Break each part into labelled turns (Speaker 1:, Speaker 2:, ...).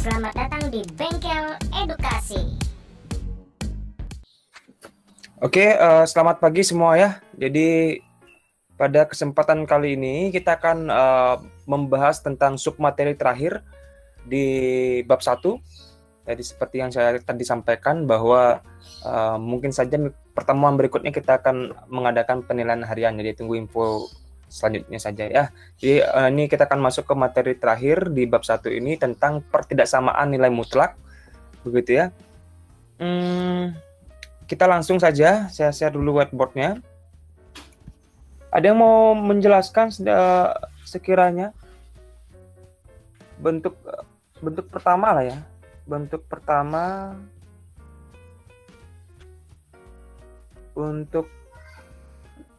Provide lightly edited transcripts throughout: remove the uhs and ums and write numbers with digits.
Speaker 1: Selamat datang di Bengkel Edukasi.
Speaker 2: Oke, selamat pagi semua ya. Jadi pada kesempatan kali ini kita akan membahas tentang submateri terakhir di bab 1. Jadi seperti yang saya tadi sampaikan bahwa mungkin saja pertemuan berikutnya kita akan mengadakan penilaian harian. Jadi tunggu info selanjutnya saja ya. Jadi ini kita akan masuk ke materi terakhir di bab 1 ini tentang pertidaksamaan nilai mutlak. Begitu ya. Kita langsung saja, saya share dulu whiteboard-nya. Ada yang mau menjelaskan sekiranya bentuk pertama lah ya. Bentuk pertama untuk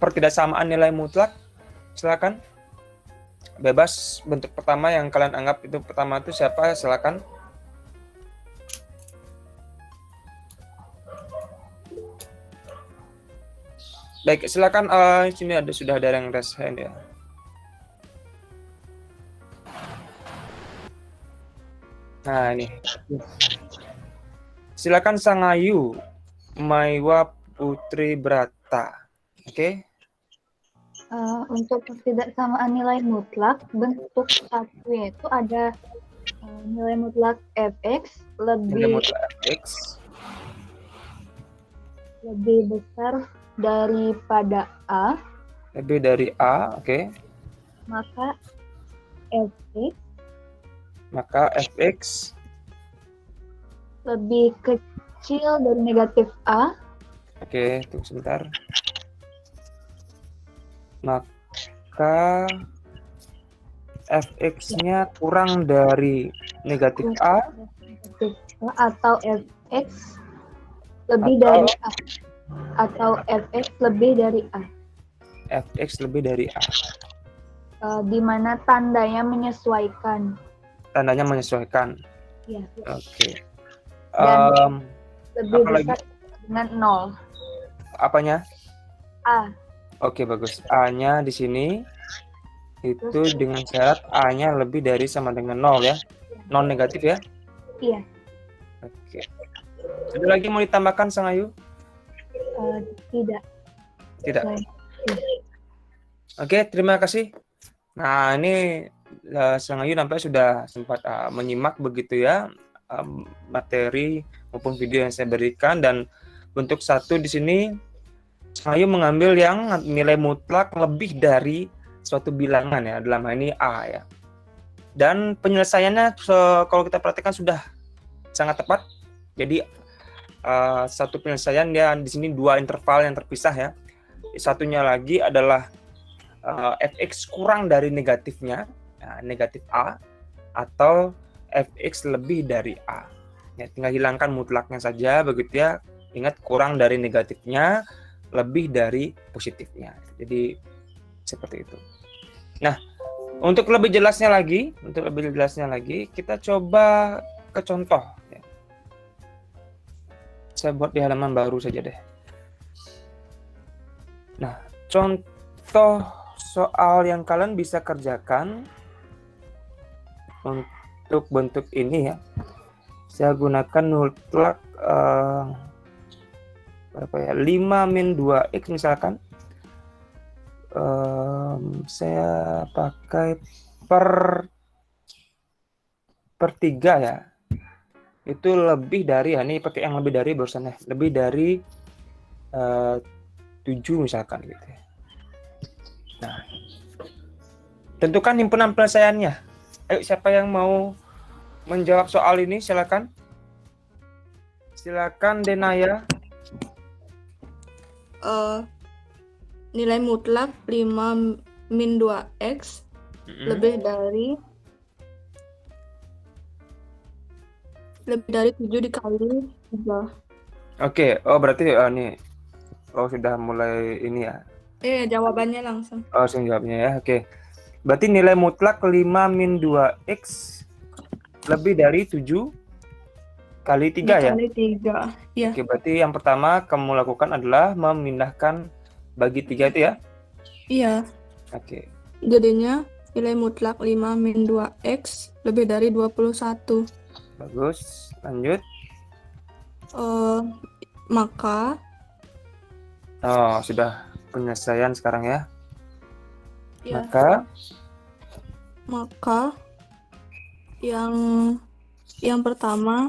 Speaker 2: pertidaksamaan nilai mutlak, silakan. Bebas, bentuk pertama yang kalian anggap itu pertama itu siapa, silakan. Baik, silakan. Sini sudah ada yang raise hand ya. Nah ini, silakan Sangayu Maiwa Putri Brata. Oke.
Speaker 3: Untuk pertidaksamaan nilai mutlak, bentuk satu yaitu ada nilai mutlak fx lebih besar daripada A.
Speaker 2: Lebih dari A, oke.
Speaker 3: Maka fx lebih kecil dari negatif A.
Speaker 2: Oke, tunggu sebentar. Maka fx-nya kurang dari negatif A
Speaker 3: atau fx lebih dari A. Atau fx lebih dari A.
Speaker 2: fx lebih dari A.
Speaker 3: Di mana tandanya menyesuaikan.
Speaker 2: Tandanya menyesuaikan.
Speaker 3: Ya.
Speaker 2: Oke.
Speaker 3: Dan lebih besar
Speaker 2: lagi?
Speaker 3: dengan 0.
Speaker 2: Apanya?
Speaker 3: A.
Speaker 2: Oke, bagus. A-nya di sini itu
Speaker 3: Terus,
Speaker 2: dengan syarat A-nya lebih dari sama dengan 0 ya. Non negatif ya.
Speaker 3: Iya.
Speaker 2: Oke. Ada lagi mau ditambahkan, Sangayu?
Speaker 3: Tidak.
Speaker 2: Tidak. Oke, terima kasih. Nah, ini Sangayu nampaknya sudah sempat menyimak begitu ya materi maupun video yang saya berikan, dan bentuk satu di sini Sangayu mengambil yang nilai mutlak lebih dari suatu bilangan ya, dalam hal ini A ya. Dan penyelesaiannya kalau kita perhatikan sudah sangat tepat. Jadi satu penyelesaian dia di sini dua interval yang terpisah ya. Satunya lagi adalah fx kurang dari negatifnya, negatif A, atau fx lebih dari A. Ya, tinggal hilangkan mutlaknya saja begitu ya. Ingat, kurang dari negatifnya, lebih dari positifnya. Jadi seperti itu. Nah, untuk lebih jelasnya lagi, kita coba ke contoh. Ya. Saya buat di halaman baru saja deh. Nah, contoh soal yang kalian bisa kerjakan untuk bentuk ini ya. Saya gunakan mutlak berapa ya? 5-2x misalkan. Saya pakai per 3 ya. Itu lebih dari, ini pakai yang lebih dari barusan ya. Lebih dari 7 misalkan gitu ya. Nah, tentukan himpunan penyelesaiannya. Ayo, siapa yang mau menjawab soal ini? Silakan. Silakan Denaya.
Speaker 4: Nilai mutlak 5-2x lebih dari 7 dikali 3.
Speaker 2: Oke, berarti ini sudah mulai ini ya.
Speaker 4: Jawabannya langsung.
Speaker 2: Langsung jawabnya ya. Oke. Berarti nilai mutlak 5-2x lebih dari 7 kali 3 ya?
Speaker 4: Kali 3. Ya.
Speaker 2: Oke, berarti yang pertama kamu lakukan adalah memindahkan bagi 3 itu ya?
Speaker 4: Iya.
Speaker 2: Oke.
Speaker 4: Jadinya nilai mutlak 5-2x lebih dari 21.
Speaker 2: Bagus. Lanjut.
Speaker 4: Maka
Speaker 2: Oh, sudah penyelesaian sekarang ya.
Speaker 4: ya
Speaker 2: Maka
Speaker 4: yang pertama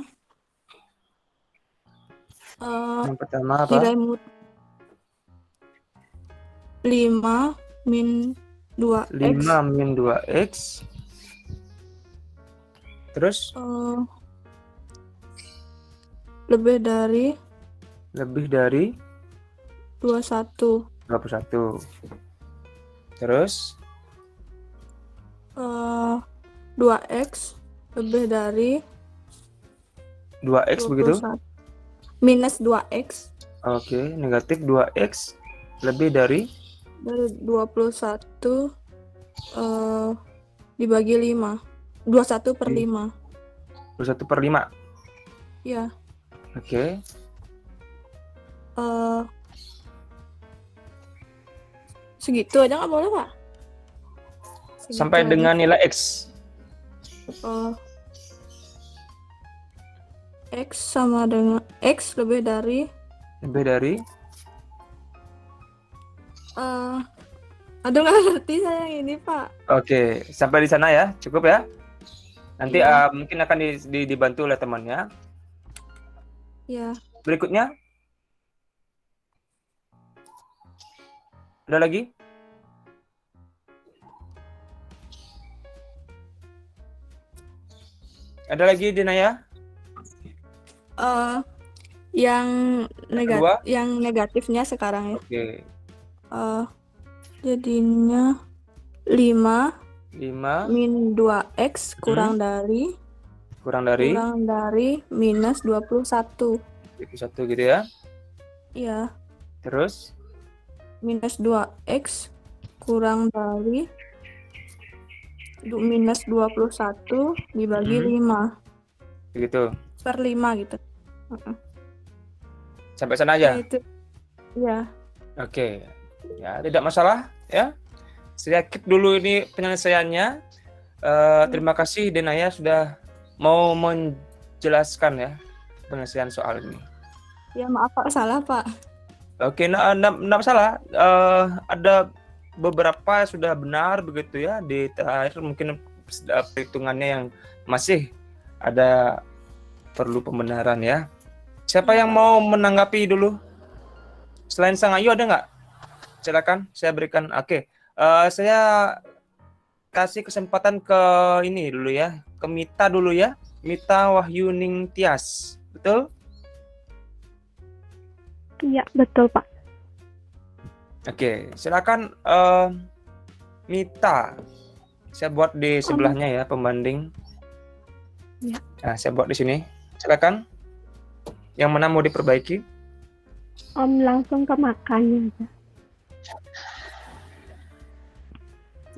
Speaker 2: yang pertama apa?
Speaker 4: nilai 5 min 2x
Speaker 2: 5 min 2x. Terus
Speaker 4: lebih dari
Speaker 2: lebih dari
Speaker 4: 21.
Speaker 2: 21. Terus
Speaker 4: 2x lebih dari
Speaker 2: 2x begitu?
Speaker 4: 21. Minus 2x
Speaker 2: Oke, negatif 2x lebih dari
Speaker 4: 21 dibagi 5. 21 per 5.
Speaker 2: 21 per 5.
Speaker 4: Ya.
Speaker 2: Oke.
Speaker 4: Segitu aja nggak boleh, Pak? Segitu
Speaker 2: Sampai
Speaker 4: aja.
Speaker 2: dengan nilai x.
Speaker 4: X sama dengan X lebih dari aduh nggak ngerti saya yang ini, Pak.
Speaker 2: Oke, sampai di sana ya, cukup ya. Nanti
Speaker 4: Iya.
Speaker 2: mungkin akan dibantu oleh temannya.
Speaker 4: Ya.
Speaker 2: Berikutnya, ada lagi? Ada lagi, Dinaya?
Speaker 4: Yang
Speaker 2: Kedua?
Speaker 4: yang negatifnya sekarang ya.
Speaker 2: Oke.
Speaker 4: Jadinya 5
Speaker 2: 5
Speaker 4: min 2x kurang dari minus 21.
Speaker 2: 21 gitu ya.
Speaker 4: Iya.
Speaker 2: Terus
Speaker 4: Minus 2x kurang dari minus 21 dibagi 5
Speaker 2: begitu.
Speaker 4: per 5 gitu.
Speaker 2: Sampai sana aja.
Speaker 4: Itu. Ya.
Speaker 2: Oke. Ya, tidak masalah ya. Saya keep dulu ini penyelesaiannya. Terima kasih Denaya sudah mau menjelaskan ya penyelesaian soal ini.
Speaker 4: Ya maaf Pak, salah Pak.
Speaker 2: Oke, enggak masalah. Ada beberapa sudah benar begitu ya, di terakhir mungkin perhitungannya yang masih ada perlu pembenaran ya. Siapa yang mau menanggapi dulu? Selain Sang Ayu ada nggak? Silakan, saya berikan. Oke, saya kasih kesempatan ke ini dulu ya, ke Mita dulu ya. Mita Wahyuning Tias, betul?
Speaker 3: Iya, betul Pak.
Speaker 2: Oke, silakan Mita. Saya buat di sebelahnya ya pembanding.
Speaker 3: Ya.
Speaker 2: Nah, saya buat di sini. Silakan. Yang mana mau diperbaiki?
Speaker 3: Langsung ke makannya aja.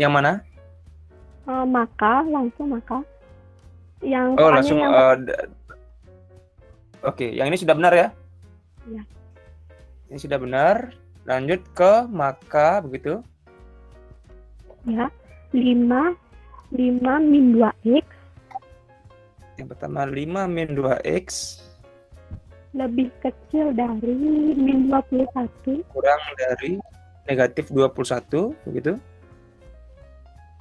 Speaker 2: Yang mana?
Speaker 3: Langsung maka. Yang
Speaker 2: Oh,
Speaker 3: soalnya
Speaker 2: langsung.
Speaker 3: yang
Speaker 2: Oke, yang ini sudah benar ya?
Speaker 3: Iya.
Speaker 2: Ini sudah benar. Lanjut ke maka begitu.
Speaker 3: ya 5 min 2x
Speaker 2: Yang pertama 5 min 2x
Speaker 3: lebih kecil dari min 21.
Speaker 2: kurang dari negatif 21 begitu.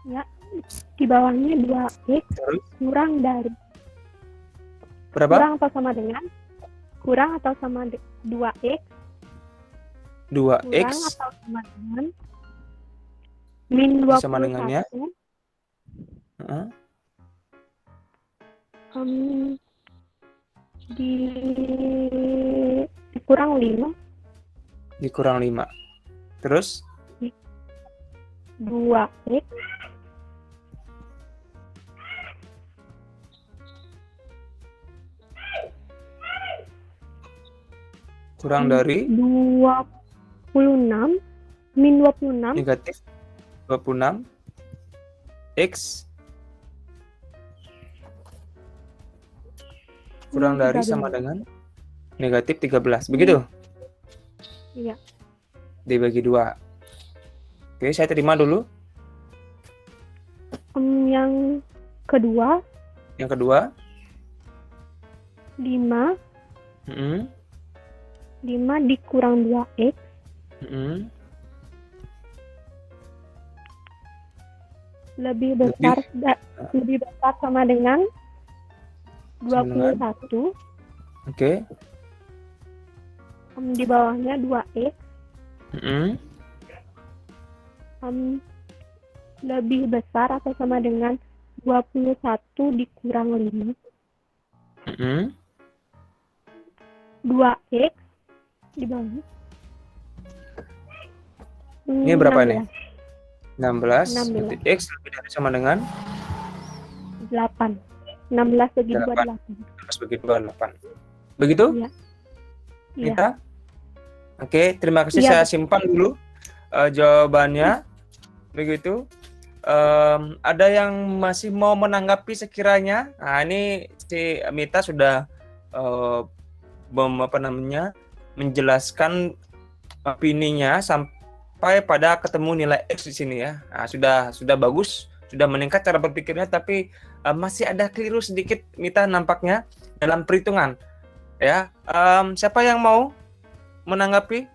Speaker 3: Ya, di bawahnya 2x
Speaker 2: Terus
Speaker 3: kurang dari
Speaker 2: berapa?
Speaker 3: kurang atau sama dengan 2x
Speaker 2: 2x
Speaker 3: kurang atau sama dengan min 21.
Speaker 2: sama dengannya? Heeh.
Speaker 3: Dikurang 5
Speaker 2: Dikurang 5. Terus
Speaker 3: 2x
Speaker 2: kurang dari
Speaker 3: 26 min 26
Speaker 2: negatif 26 x kurang dari
Speaker 3: 13.
Speaker 2: sama dengan negatif 13. Begitu?
Speaker 3: Iya.
Speaker 2: Dibagi 2. Oke, saya terima dulu.
Speaker 3: Yang kedua
Speaker 2: Yang kedua,
Speaker 3: 5
Speaker 2: Mm-mm.
Speaker 3: 5 dikurang 2x
Speaker 2: Mm-mm.
Speaker 3: lebih besar lebih besar sama dengan 21.
Speaker 2: Oke.
Speaker 3: Di bawahnya 2x
Speaker 2: Mm-mm.
Speaker 3: lebih besar atau sama dengan 21 dikurang 5.
Speaker 2: Mm-mm.
Speaker 3: 2x di bawahnya.
Speaker 2: Ini berapa ini?
Speaker 3: 16.
Speaker 2: 16. X lebih dari sama dengan
Speaker 3: 8. 16 bagi 2
Speaker 2: 8.
Speaker 3: 8.
Speaker 2: 16 bagi 2, 8. Begitu?
Speaker 3: Iya. Iya.
Speaker 2: Kita? Oke, terima kasih.
Speaker 3: Iya.
Speaker 2: Saya simpan dulu jawabannya. Begitu. Ada yang masih mau menanggapi sekiranya? Nah, ini si Mita sudah menjelaskan opininya sampai pada ketemu nilai X di sini ya. Nah, sudah bagus, sudah meningkat cara berpikirnya, tapi masih ada keliru sedikit Mita nampaknya dalam perhitungan. Ya, siapa yang mau menanggapi?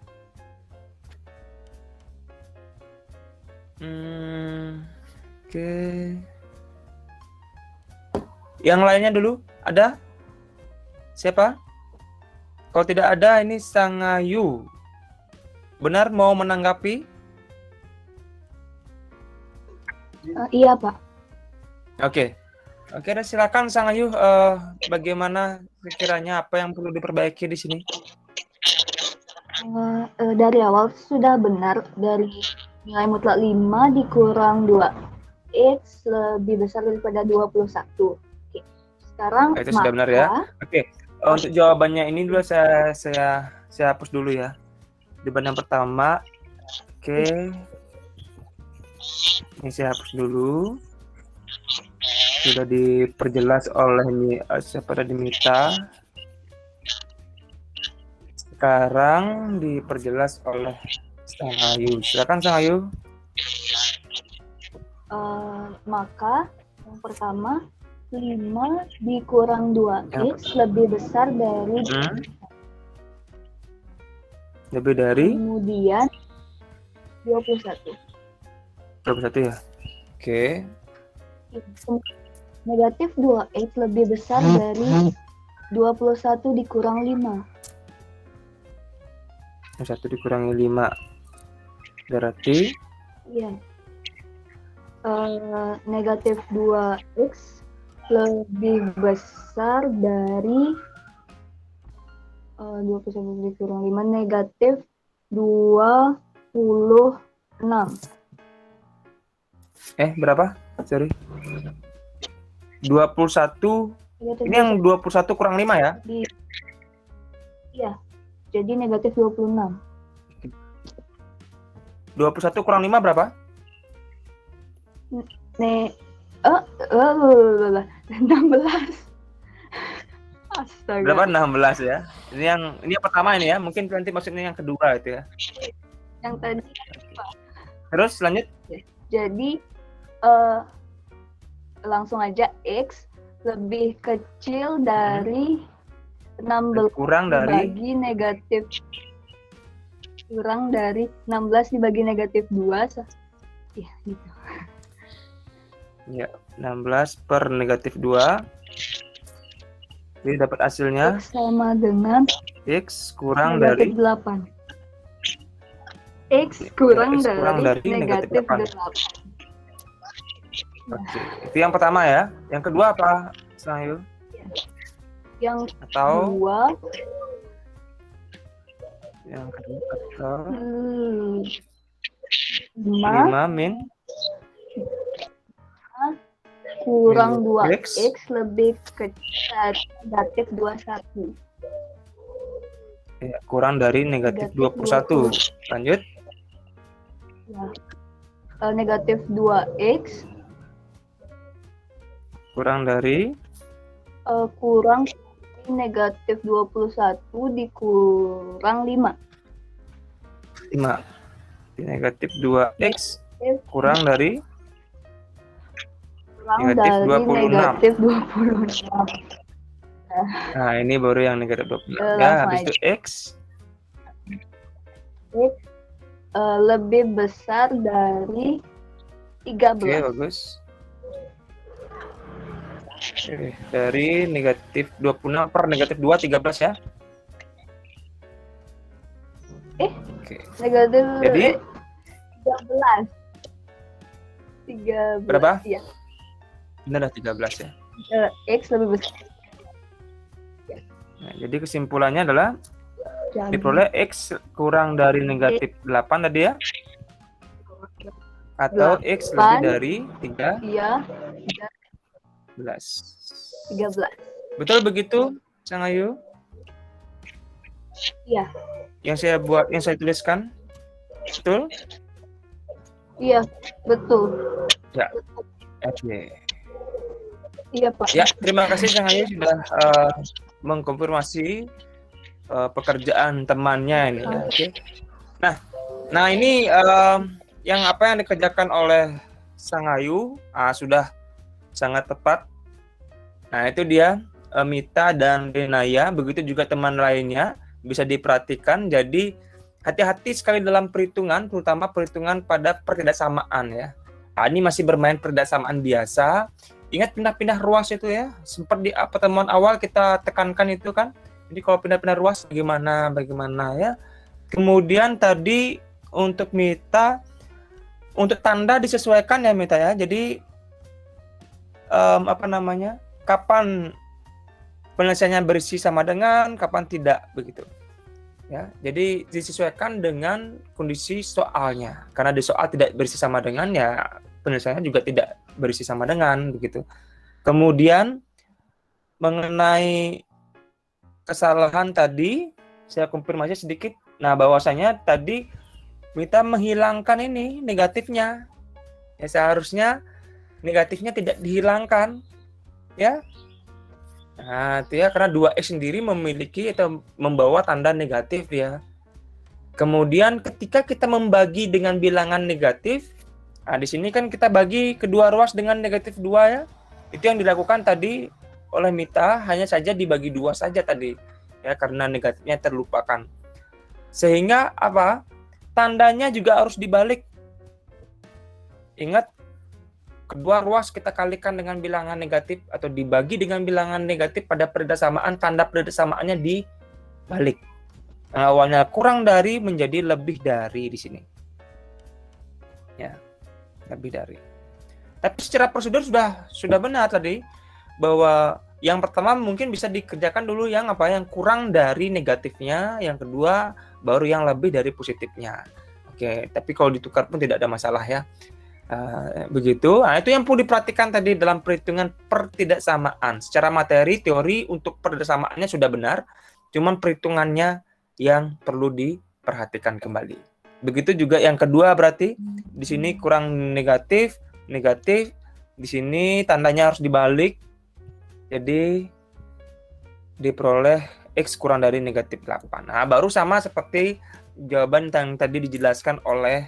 Speaker 2: Oke. Yang lainnya dulu ada? Siapa? Kalau tidak ada, ini Sangayu. Benar mau menanggapi?
Speaker 5: Iya, Pak.
Speaker 2: Oke, dan silakan Sangayu. Bagaimana sekiranya apa yang perlu diperbaiki di sini?
Speaker 5: Dari awal sudah benar, dari nilai mutlak 5 dikurang 2x lebih besar daripada 21. Oke. Sekarang
Speaker 2: Itu sudah benar ya. Oke. Untuk jawabannya ini dulu saya hapus dulu ya. Jawaban yang pertama. Oke. Ini saya hapus dulu. Sudah diperjelas oleh siapa tadi, Mita. Sekarang diperjelas oleh Sangayu. Silakan Sangayu.
Speaker 5: Maka yang pertama 5 dikurang 2x lebih besar dari
Speaker 2: lebih dari
Speaker 5: kemudian 21.
Speaker 2: 21 ya. Oke.
Speaker 5: Negatif 2x lebih besar dari 21 dikurang 5.
Speaker 2: 1 dikurangi 5 berarti
Speaker 5: Iya. Negatif 2x lebih besar dari 21 dikurang 5 negatif 26.
Speaker 2: Berapa? Sorry. 21.
Speaker 5: Negatif
Speaker 2: Ini yang 21 kurang 5 ya?
Speaker 5: Iya. Jadi negatif 26.
Speaker 2: 21 kurang 5 berapa?
Speaker 5: 16. Astaga.
Speaker 2: Berapa? 16 ya. Ini yang pertama ini ya. Mungkin nanti maksudnya yang kedua itu ya.
Speaker 5: Yang tadi.
Speaker 2: Terus lanjut.
Speaker 5: Jadi langsung aja X lebih kecil dari 16
Speaker 2: kurang dari
Speaker 5: dibagi negatif kurang dari 16 dibagi negatif 2. Ya, gitu.
Speaker 2: Ya, 16 per negatif 2. Jadi dapat hasilnya
Speaker 5: X sama dengan
Speaker 2: X kurang
Speaker 5: negatif
Speaker 2: dari
Speaker 5: 8. X kurang,
Speaker 2: X kurang dari negatif 8.
Speaker 5: 8.
Speaker 2: Oke. Itu yang pertama ya. Yang kedua apa, Sahil?
Speaker 5: Yang
Speaker 2: Atau
Speaker 5: kedua
Speaker 2: yang kedua
Speaker 5: 5
Speaker 2: min
Speaker 5: kurang
Speaker 2: min
Speaker 5: 2x lebih kecil dari negatif 21.
Speaker 2: Ya, kurang dari negatif 21. Lanjut.
Speaker 5: Ya. Negatif 2x
Speaker 2: Kurang dari
Speaker 5: kurang negatif 21 dikurang 5.
Speaker 2: 5. Negatif 2x kurang dari
Speaker 5: Kurang
Speaker 2: negatif
Speaker 5: dari
Speaker 2: 26.
Speaker 5: negatif 26.
Speaker 2: Nah, ini baru yang negatif 26. Ya,
Speaker 5: Langsung
Speaker 2: habis
Speaker 5: aja.
Speaker 2: itu X.
Speaker 5: X lebih besar dari 13.
Speaker 2: Oke, bagus. Oke, dari negatif 26 per negatif 2, 13 ya. Oke.
Speaker 5: Negatif
Speaker 2: Jadi
Speaker 5: 13. 13.
Speaker 2: Berapa?
Speaker 5: Iya.
Speaker 2: benar dah 13 ya.
Speaker 5: X lebih besar.
Speaker 2: Nah, jadi kesimpulannya adalah
Speaker 5: Jadi,
Speaker 2: diperoleh X kurang dari negatif 8 tadi ya. Atau X lebih dari 13.
Speaker 5: iya, 13.
Speaker 2: Betul begitu, Sang Ayu?
Speaker 5: Iya.
Speaker 2: Yang saya tuliskan? Betul?
Speaker 5: Iya, betul.
Speaker 2: Ya. Oke.
Speaker 5: Iya, Pak.
Speaker 2: Ya, terima kasih Sang Ayu sudah mengkonfirmasi pekerjaan temannya ini. Ya. Oke. Nah ini yang apa yang dikerjakan oleh Sang Ayu sudah sangat tepat. Nah itu dia Mita dan Denaya, begitu juga teman lainnya bisa diperhatikan. Jadi hati-hati sekali dalam perhitungan, terutama perhitungan pada pertidaksamaan ya. Nah, ini masih bermain pertidaksamaan biasa. Ingat pindah-pindah ruas itu ya. Sempat di pertemuan awal kita tekankan itu kan. Jadi kalau pindah-pindah ruas bagaimana ya. Kemudian tadi untuk Mita, untuk tanda disesuaikan ya Mita ya. Jadi kapan penyelesaiannya berisi sama dengan, kapan tidak begitu. Ya, jadi disesuaikan dengan kondisi soalnya. Karena di soal tidak berisi sama dengan ya penyelesaiannya juga tidak berisi sama dengan begitu. Kemudian mengenai kesalahan tadi saya konfirmasi sedikit. Nah, bahwasanya tadi Mita menghilangkan ini negatifnya. Ya seharusnya negatifnya tidak dihilangkan. Ya. Nah, itu ya karena 2X sendiri memiliki atau membawa tanda negatif ya. Kemudian ketika kita membagi dengan bilangan negatif, nah di sini kan kita bagi kedua ruas dengan negatif 2 ya. Itu yang dilakukan tadi oleh Mita, hanya saja dibagi 2 saja tadi. Ya karena negatifnya terlupakan. Sehingga apa? Tandanya juga harus dibalik. Ingat, kedua ruas kita kalikan dengan bilangan negatif atau dibagi dengan bilangan negatif pada pertidaksamaan, tanda pertidaksamaannya dibalik. Nah, awalnya kurang dari menjadi lebih dari di sini. Ya, lebih dari. Tapi secara prosedur sudah benar tadi bahwa yang pertama mungkin bisa dikerjakan dulu yang kurang dari negatifnya, yang kedua baru yang lebih dari positifnya. Oke, tapi kalau ditukar pun tidak ada masalah ya. Begitu. Nah, itu yang perlu diperhatikan tadi dalam perhitungan pertidaksamaan. Secara materi, teori untuk pertidaksamaannya sudah benar, cuman perhitungannya yang perlu diperhatikan kembali. Begitu juga yang kedua berarti di sini kurang negatif, di sini tandanya harus dibalik. Jadi diperoleh X kurang dari negatif 8. Nah, baru sama seperti jawaban yang tadi dijelaskan oleh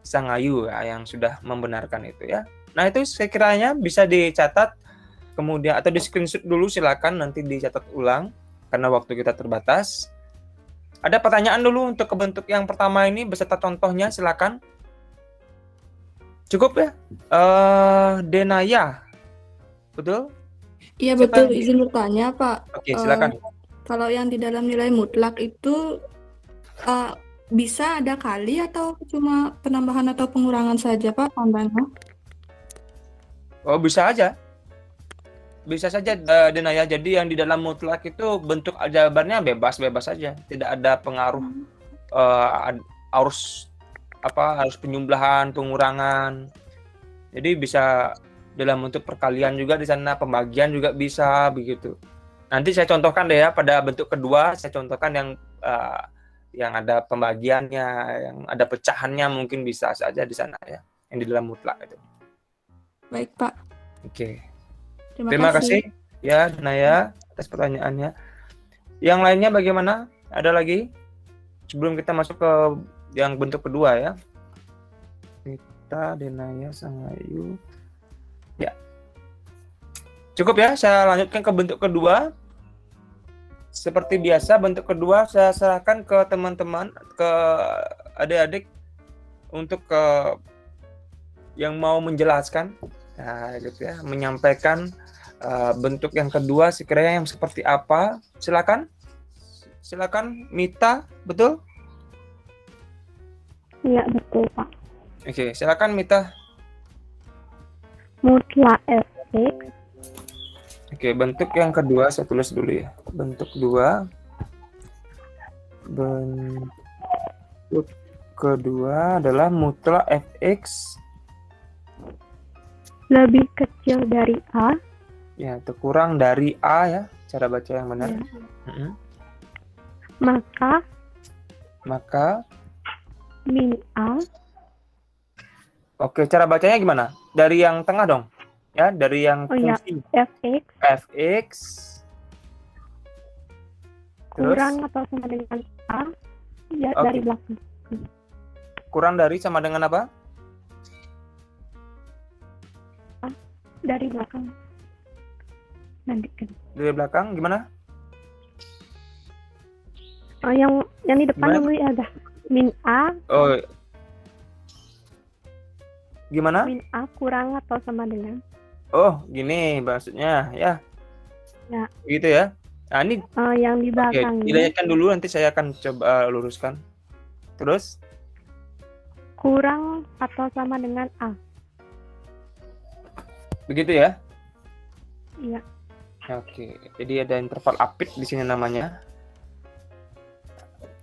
Speaker 2: Sang Ayu ya, yang sudah membenarkan itu ya. Nah, itu sekiranya bisa dicatat kemudian atau di screenshot dulu, silakan nanti dicatat ulang karena waktu kita terbatas. Ada pertanyaan dulu untuk bentuk yang pertama ini beserta contohnya, silakan. Cukup ya? Denaya. Betul?
Speaker 4: Iya
Speaker 2: Siapa
Speaker 4: betul,
Speaker 2: yang-
Speaker 4: izin bertanya Pak.
Speaker 2: Oke, silakan.
Speaker 4: Kalau yang di dalam nilai mutlak itu bisa ada kali atau cuma penambahan atau pengurangan saja Pak tandanya?
Speaker 2: Oh, bisa aja. Bisa saja Denaya. Jadi yang di dalam mutlak itu bentuk jawabannya bebas-bebas saja. Tidak ada pengaruh harus penjumlahan, pengurangan. Jadi bisa dalam bentuk perkalian juga di sana, pembagian juga bisa begitu. Nanti saya contohkan deh ya pada bentuk kedua, saya contohkan yang ada pembagiannya, yang ada pecahannya mungkin bisa saja di sana ya, yang di dalam mutlak itu.
Speaker 4: Baik Pak,
Speaker 2: Oke.
Speaker 4: terima kasih.
Speaker 2: Ya, Naya, atas pertanyaannya. Yang lainnya bagaimana? Ada lagi? Sebelum kita masuk ke yang bentuk kedua ya. Kita, Denaya, Sang Ayu. Ya. Cukup ya, saya lanjutkan ke bentuk kedua. seperti biasa bentuk kedua saya serahkan ke teman-teman, ke adik-adik untuk yang mau menjelaskan, nah, gitu ya, menyampaikan bentuk yang kedua sekiranya yang seperti apa. Silakan Mita, betul?
Speaker 3: Iya, betul, Pak.
Speaker 2: Oke, silakan Mita.
Speaker 3: Mutlak fx
Speaker 2: Oke, bentuk yang kedua saya tulis dulu ya. Bentuk kedua adalah mutlak fx
Speaker 3: lebih kecil dari A.
Speaker 2: ya, atau kurang dari A ya, cara baca yang benar.
Speaker 3: Ya.
Speaker 2: Mm-mm.
Speaker 3: Maka min A.
Speaker 2: Oke, cara bacanya gimana? Dari yang tengah dong. Ya, dari yang
Speaker 3: iya,
Speaker 2: fungsi
Speaker 3: fx
Speaker 2: Terus?
Speaker 3: kurang atau sama dengan A. Ya,
Speaker 2: Oke.
Speaker 3: dari belakang.
Speaker 2: Kurang dari sama dengan apa?
Speaker 3: Dari belakang. Nanti kan.
Speaker 2: Dari belakang gimana?
Speaker 3: Yang di depan
Speaker 2: Gimana?
Speaker 3: dulu ya ada min A.
Speaker 2: Oh. Gimana?
Speaker 3: Min A kurang atau sama dengan.
Speaker 2: Oh, gini maksudnya ya.
Speaker 3: Ya.
Speaker 2: Gitu ya. Nah, ini
Speaker 3: Yang di
Speaker 2: oke,
Speaker 3: belakangnya
Speaker 2: dilanjutkan dulu, nanti saya akan coba luruskan. Terus?
Speaker 3: kurang atau sama dengan A.
Speaker 2: Begitu ya?
Speaker 3: Iya.
Speaker 2: Oke, jadi ada interval apit di sini namanya.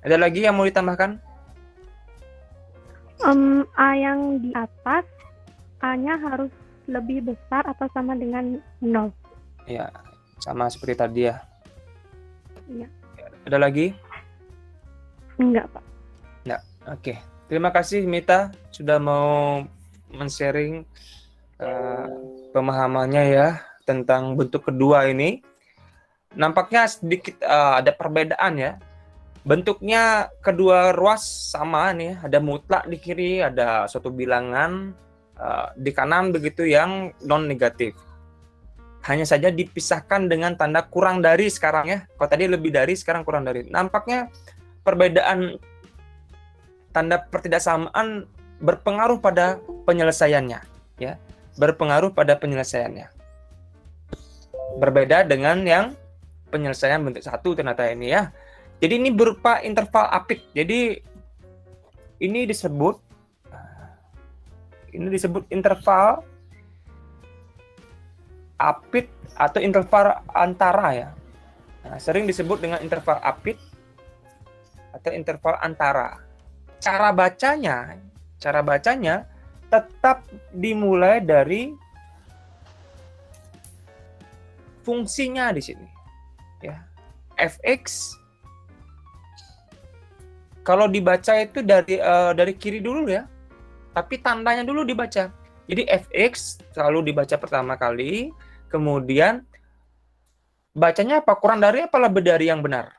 Speaker 2: Ada lagi yang mau ditambahkan?
Speaker 3: A yang di atas, A-nya harus lebih besar atau sama dengan 0.
Speaker 2: Ya, sama seperti tadi ya.
Speaker 3: Iya.
Speaker 2: Ada lagi?
Speaker 3: Enggak, Pak.
Speaker 2: Oke, terima kasih Mita sudah mau men-sharing pemahamannya ya tentang bentuk kedua ini. Nampaknya sedikit ada perbedaan ya. Bentuknya kedua ruas sama nih, ada mutlak di kiri, ada suatu bilangan di kanan begitu yang non negatif. Hanya saja dipisahkan dengan tanda kurang dari sekarang ya. Kalau tadi lebih dari, sekarang kurang dari. Nampaknya perbedaan tanda pertidaksamaan berpengaruh pada penyelesaiannya ya. Berpengaruh pada penyelesaiannya. Berbeda dengan yang penyelesaian bentuk satu ternyata ini ya. Jadi ini berupa interval apit. Jadi ini disebut interval apit atau interval antara ya. Nah, sering disebut dengan interval apit atau interval antara. Cara bacanya tetap dimulai dari fungsinya di sini. Ya. Fx kalau dibaca itu dari kiri dulu ya. Tapi tandanya dulu dibaca. Jadi fx selalu dibaca pertama kali, kemudian bacanya apa? Kurang dari apa lebih dari yang benar?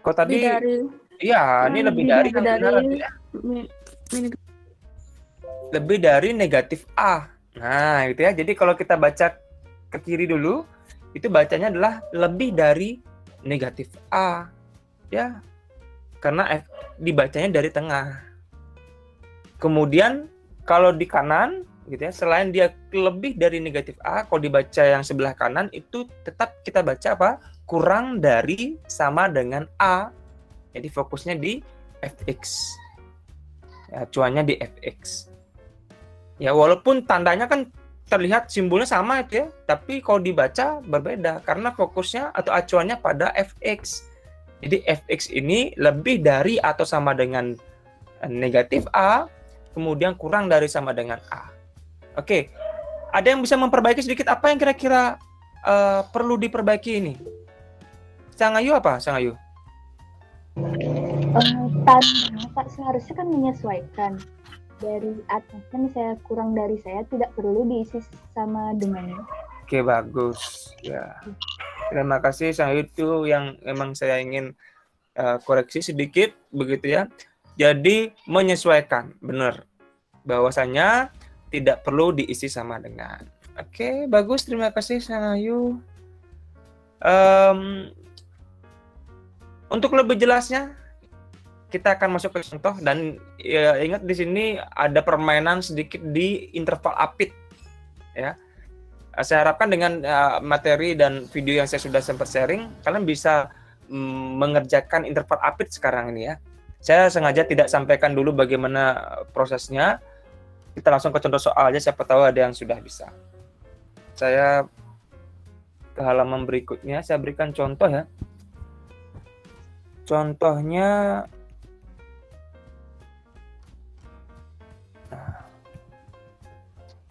Speaker 2: Kok tadi iya, ini lebih dari yang benar ya. Lebih dari negatif A. Nah, gitu ya. Jadi kalau kita baca ke kiri dulu, itu bacanya adalah lebih dari negatif A. Ya. Karena dibacanya dari tengah. Kemudian kalau di kanan gitu ya, selain dia lebih dari negatif A, kalau dibaca yang sebelah kanan itu tetap kita baca apa? Kurang dari sama dengan A. Jadi fokusnya di fx. Ya, acuannya di fx. Ya, walaupun tandanya kan terlihat simbolnya sama itu ya, tapi kalau dibaca berbeda karena fokusnya atau acuannya pada fx. Jadi fx ini lebih dari atau sama dengan negatif A, kemudian kurang dari sama dengan A. Oke, ada yang bisa memperbaiki sedikit apa yang kira-kira perlu diperbaiki ini? Sang Ayu apa? Sang Ayu?
Speaker 5: Tanda Pak seharusnya kan menyesuaikan. Dari atasnya misalnya kurang dari saya tidak perlu diisi sama dengannya.
Speaker 2: Oke, bagus. Ya. Terima kasih Sang Ayu, itu yang memang saya ingin koreksi sedikit begitu ya. Jadi menyesuaikan, benar. Bahwasanya tidak perlu diisi sama dengan. Oke, bagus. Terima kasih Sang Ayu. Untuk lebih jelasnya, kita akan masuk ke contoh dan ya, ingat di sini ada permainan sedikit di interval apit ya. Saya harapkan dengan materi dan video yang saya sudah sempat sharing, kalian bisa mengerjakan interval apit sekarang ini ya. Saya sengaja tidak sampaikan dulu bagaimana prosesnya. Kita langsung ke contoh soal aja, siapa tahu ada yang sudah bisa. Saya ke halaman berikutnya, saya berikan contoh ya. Contohnya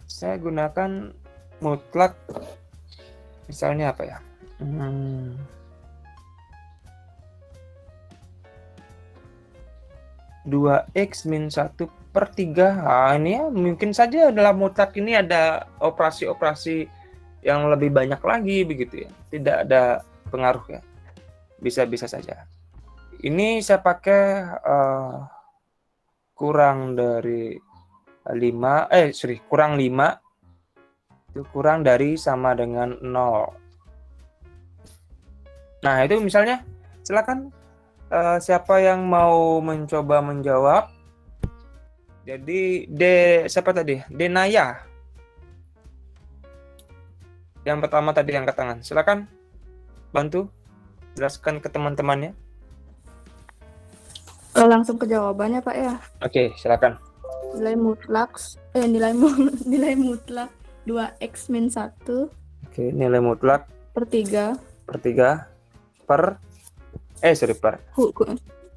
Speaker 2: saya gunakan mutlak, misalnya apa ya? 2x min 1/3. Nah, ini ya mungkin saja dalam mutlak ini ada operasi-operasi yang lebih banyak lagi begitu ya. Tidak ada pengaruh ya. Bisa-bisa saja. Ini saya pakai kurang dari 5, kurang 5 itu kurang dari sama dengan 0. Nah, itu misalnya silakan siapa yang mau mencoba menjawab. Jadi siapa tadi? Denaya. Yang pertama tadi angkat tangan. Silakan bantu jelaskan ke teman-temannya.
Speaker 4: Langsung ke jawabannya Pak ya.
Speaker 2: Oke, silakan.
Speaker 4: Nilai mutlak 2x min 1
Speaker 2: Oke, nilai mutlak
Speaker 4: per 3
Speaker 2: per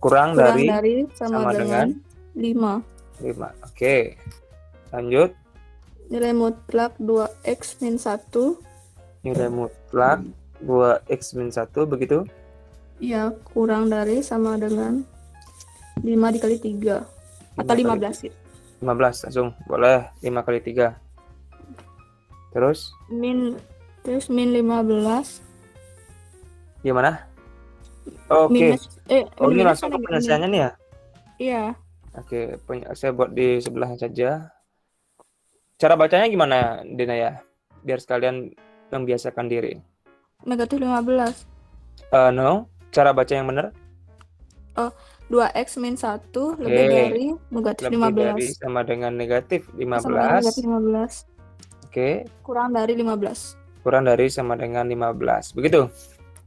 Speaker 2: kurang dari
Speaker 4: sama dengan 5.
Speaker 2: Oke. Lanjut.
Speaker 4: Nilai mutlak 2x min 1.
Speaker 2: Nilai mutlak 2x min 1 begitu?
Speaker 4: Ya, kurang dari sama dengan 5 dikali 3. Atau 15 ya.
Speaker 2: 15 langsung. Boleh 5 kali 3. Terus
Speaker 4: Min 15.
Speaker 2: Gimana? Oke. Ini langsung ke penyelesaiannya nih ya?
Speaker 4: Iya.
Speaker 2: Oke, saya buat di sebelahnya saja. Cara bacanya gimana, Dena ya? Biar sekalian membiasakan diri.
Speaker 4: Negatif 15.
Speaker 2: No, cara baca yang benar.
Speaker 4: 2x min 1 lebih dari negatif
Speaker 2: Lebih
Speaker 4: 15.
Speaker 2: dari sama dengan negatif 15.
Speaker 4: Sama dengan negatif 15.
Speaker 2: Oke.
Speaker 4: Kurang dari 15.
Speaker 2: Kurang dari sama dengan 15. Begitu?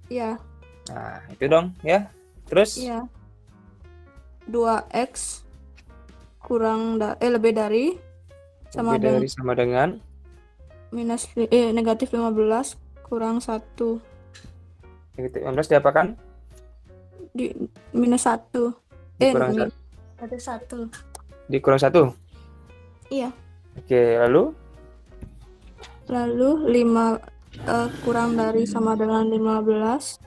Speaker 4: Iya.
Speaker 2: Nah, itu dong ya. Terus?
Speaker 4: Iya. 2x lebih dari sama
Speaker 2: dengan
Speaker 4: negatif 15 kurang 1.
Speaker 2: Negatif 15 diapakan?
Speaker 4: Di minus 1.
Speaker 2: Dikurang
Speaker 4: Negatif 1.
Speaker 2: Dikurang 1?
Speaker 4: Iya.
Speaker 2: Oke, lalu
Speaker 4: 5 kurang dari sama dengan 15.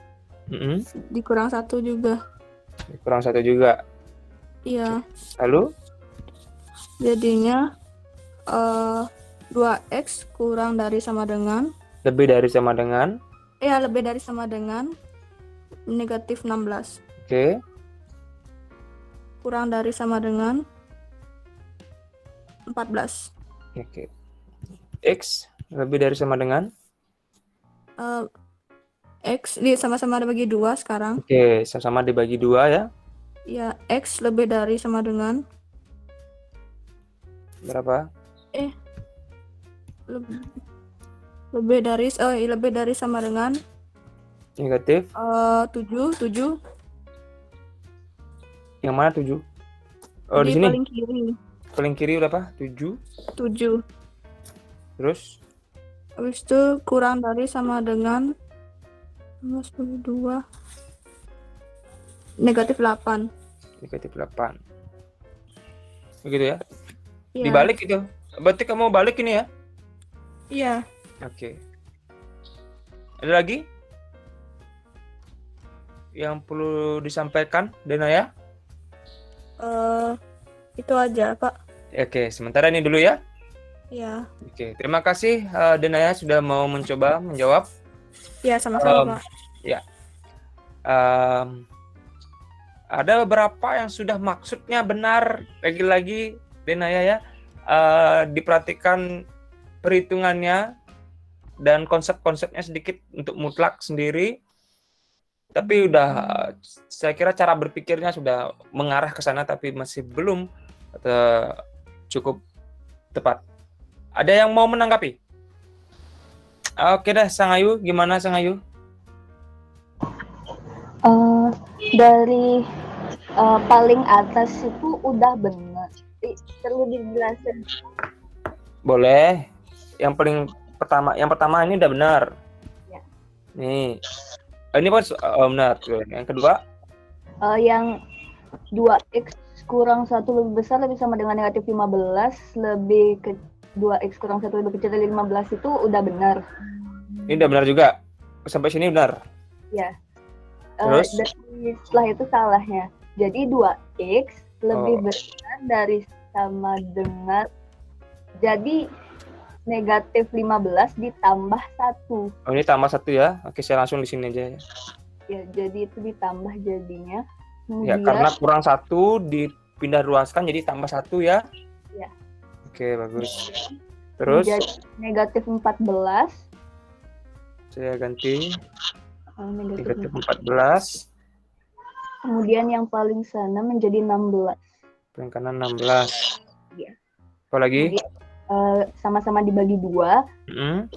Speaker 4: Dikurang 1 juga.
Speaker 2: Dikurang 1 juga.
Speaker 4: Iya.
Speaker 2: Lalu?
Speaker 4: Jadinya 2x kurang dari sama dengan
Speaker 2: lebih dari sama dengan
Speaker 4: negatif 16.
Speaker 2: Oke.
Speaker 4: Kurang dari sama dengan 14.
Speaker 2: Oke. X lebih dari sama dengan
Speaker 4: X sama-sama dibagi 2 sekarang.
Speaker 2: Oke, sama-sama dibagi 2 ya.
Speaker 4: Ya, X lebih dari sama dengan
Speaker 2: berapa?
Speaker 4: Lebih dari sama dengan
Speaker 2: Negatif
Speaker 4: 7.
Speaker 2: Yang mana 7? Oh, di sini.
Speaker 4: Paling kiri.
Speaker 2: Paling kiri berapa? 7. Terus
Speaker 4: Habis itu kurang dari sama dengan 2 negatif 8.
Speaker 2: Negatif 8. Begitu ya?
Speaker 4: Iya.
Speaker 2: Dibalik itu. Berarti kamu balik ini ya?
Speaker 4: Iya.
Speaker 2: Oke. Ada lagi yang perlu disampaikan, Dena ya?
Speaker 4: Itu aja, Pak.
Speaker 2: Oke, sementara ini dulu ya.
Speaker 4: Iya.
Speaker 2: Oke, terima kasih Dena ya sudah mau mencoba menjawab.
Speaker 4: Iya, sama-sama, Pak.
Speaker 2: Ya. Ada beberapa yang sudah maksudnya benar, lagi-lagi Dena ya. Diperhatikan perhitungannya dan konsep-konsepnya sedikit untuk mutlak sendiri. Tapi udah saya kira cara berpikirnya sudah mengarah ke sana tapi masih belum cukup tepat. Ada yang mau menanggapi? Oke dah, Sang Ayu, gimana Sang Ayu?
Speaker 5: Dari paling atas itu udah benar. Perlu dijelasin.
Speaker 2: Boleh. Yang pertama ini udah benar.
Speaker 5: Ya.
Speaker 2: Nih. Ini pas benar. Yang kedua?
Speaker 5: Yang 2x kurang 1 lebih besar lebih sama dengan negatif 15 lebih ke 2x kurang 1 lebih kecil dari 15 itu udah benar.
Speaker 2: Ini udah benar juga. Sampai sini benar.
Speaker 5: Ya.
Speaker 2: Terus?
Speaker 5: Setelah itu salahnya. Jadi 2x lebih besar dari sama dengan, jadi negatif 15 ditambah 1.
Speaker 2: Oh, ini tambah 1 ya. Oke, saya langsung di sini aja.
Speaker 5: Ya, jadi itu ditambah jadinya.
Speaker 2: Ya, karena kurang 1 dipindah ruaskan jadi tambah 1 ya.
Speaker 5: Ya.
Speaker 2: Oke, bagus. Terus?
Speaker 5: Jadi negatif 14.
Speaker 2: Saya ganti.
Speaker 5: Negatif
Speaker 2: 14.
Speaker 5: Kemudian yang paling sana menjadi 16.
Speaker 2: Paling kanan 16.
Speaker 5: Iya.
Speaker 2: Apa lagi?
Speaker 5: Kemudian, sama-sama dibagi 2.
Speaker 2: Hmm.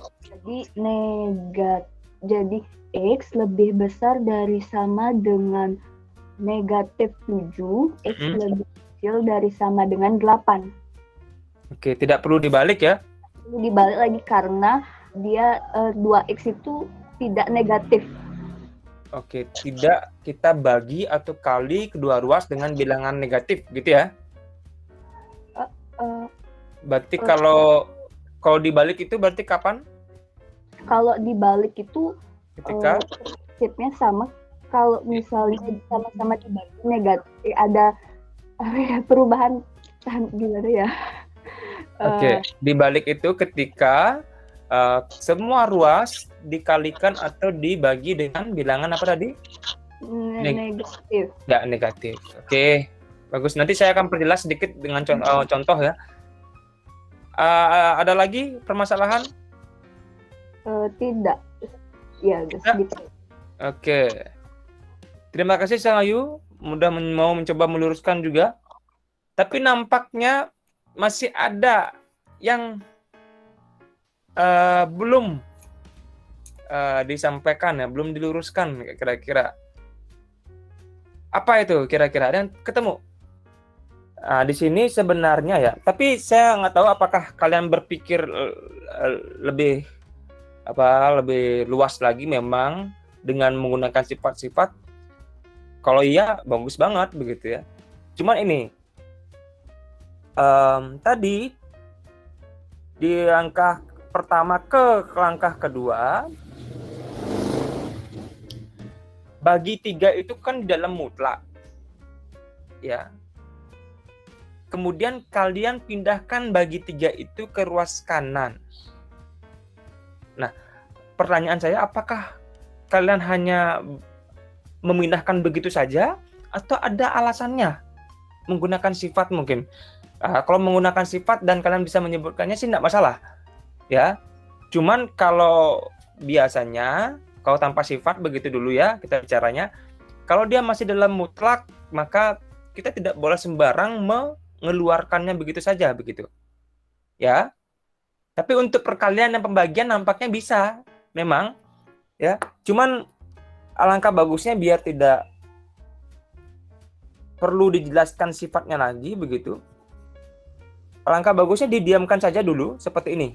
Speaker 5: Jadi X lebih besar dari sama dengan negatif 7. X lebih kecil dari sama dengan 8.
Speaker 2: Oke, tidak perlu dibalik ya.
Speaker 5: Perlu dibalik lagi karena dia 2X itu tidak negatif.
Speaker 2: Oke, tidak kita bagi atau kali kedua ruas dengan bilangan negatif gitu ya. Berarti kalau dibalik itu berarti kapan?
Speaker 5: Kalau dibalik itu
Speaker 2: Ketika
Speaker 5: prinsipnya sama. Kalau misalnya sama-sama dibagi negatif, ada perubahan gimana ya?
Speaker 2: Oke, dibalik itu ketika semua ruas dikalikan atau dibagi dengan bilangan apa tadi?
Speaker 5: Negatif.
Speaker 2: Ya, negatif. Oke, bagus. Nanti saya akan perjelas sedikit dengan contoh ya. Ada lagi permasalahan?
Speaker 5: Tidak. Ya, gitu.
Speaker 2: Oke. Terima kasih Sang Ayu. Mau mencoba meluruskan juga. Tapi nampaknya masih ada yang belum disampaikan ya, belum diluruskan kira-kira. Apa itu kira-kira? Ada yang ketemu? Di sini sebenarnya ya, tapi saya nggak tahu apakah kalian berpikir lebih luas lagi memang dengan menggunakan sifat-sifat. Kalau iya, bagus banget begitu ya. Cuman ini tadi di langkah pertama ke langkah kedua, bagi 3 itu kan di dalam mutlak ya. Kemudian kalian pindahkan bagi 3 itu ke ruas kanan. Nah, pertanyaan saya, apakah kalian hanya memindahkan begitu saja atau ada alasannya menggunakan sifat mungkin? Kalau menggunakan sifat dan kalian bisa menyebutkannya sih tidak masalah ya. Cuman kalau biasanya kalau tanpa sifat begitu dulu ya kita bicaranya. Kalau dia masih dalam mutlak maka kita tidak boleh sembarang mengeluarkannya begitu saja begitu. Ya. Tapi untuk perkalian dan pembagian nampaknya bisa memang ya. Cuman alangkah bagusnya biar tidak perlu dijelaskan sifatnya lagi begitu. Alangkah bagusnya didiamkan saja dulu seperti ini.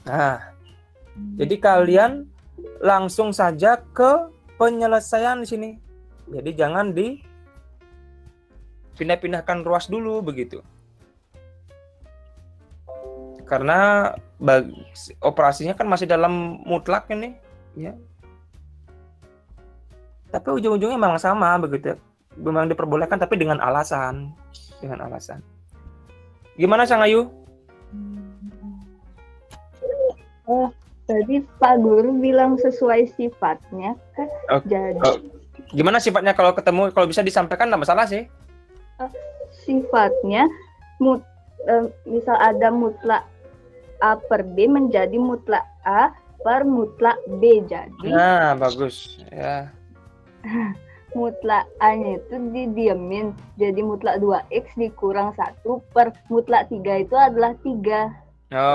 Speaker 2: Nah, jadi kalian langsung saja ke penyelesaian di sini. Jadi jangan dipindah-pindahkan ruas dulu begitu. Karena operasinya kan masih dalam mutlak ini, ya. Tapi ujung-ujungnya memang sama begitu. Memang diperbolehkan tapi dengan alasan. Gimana Sang Ayu?
Speaker 5: Tadi Pak Guru bilang sesuai sifatnya kan. Jadi
Speaker 2: gimana sifatnya kalau ketemu, kalau bisa disampaikan nggak masalah sih.
Speaker 5: Sifatnya misal ada mutlak A per B menjadi mutlak A per mutlak B. Jadi
Speaker 2: Nah, bagus. Ya.
Speaker 5: mutlak A-nya itu didiemin. Jadi mutlak 2X dikurang 1 per mutlak 3 itu adalah 3.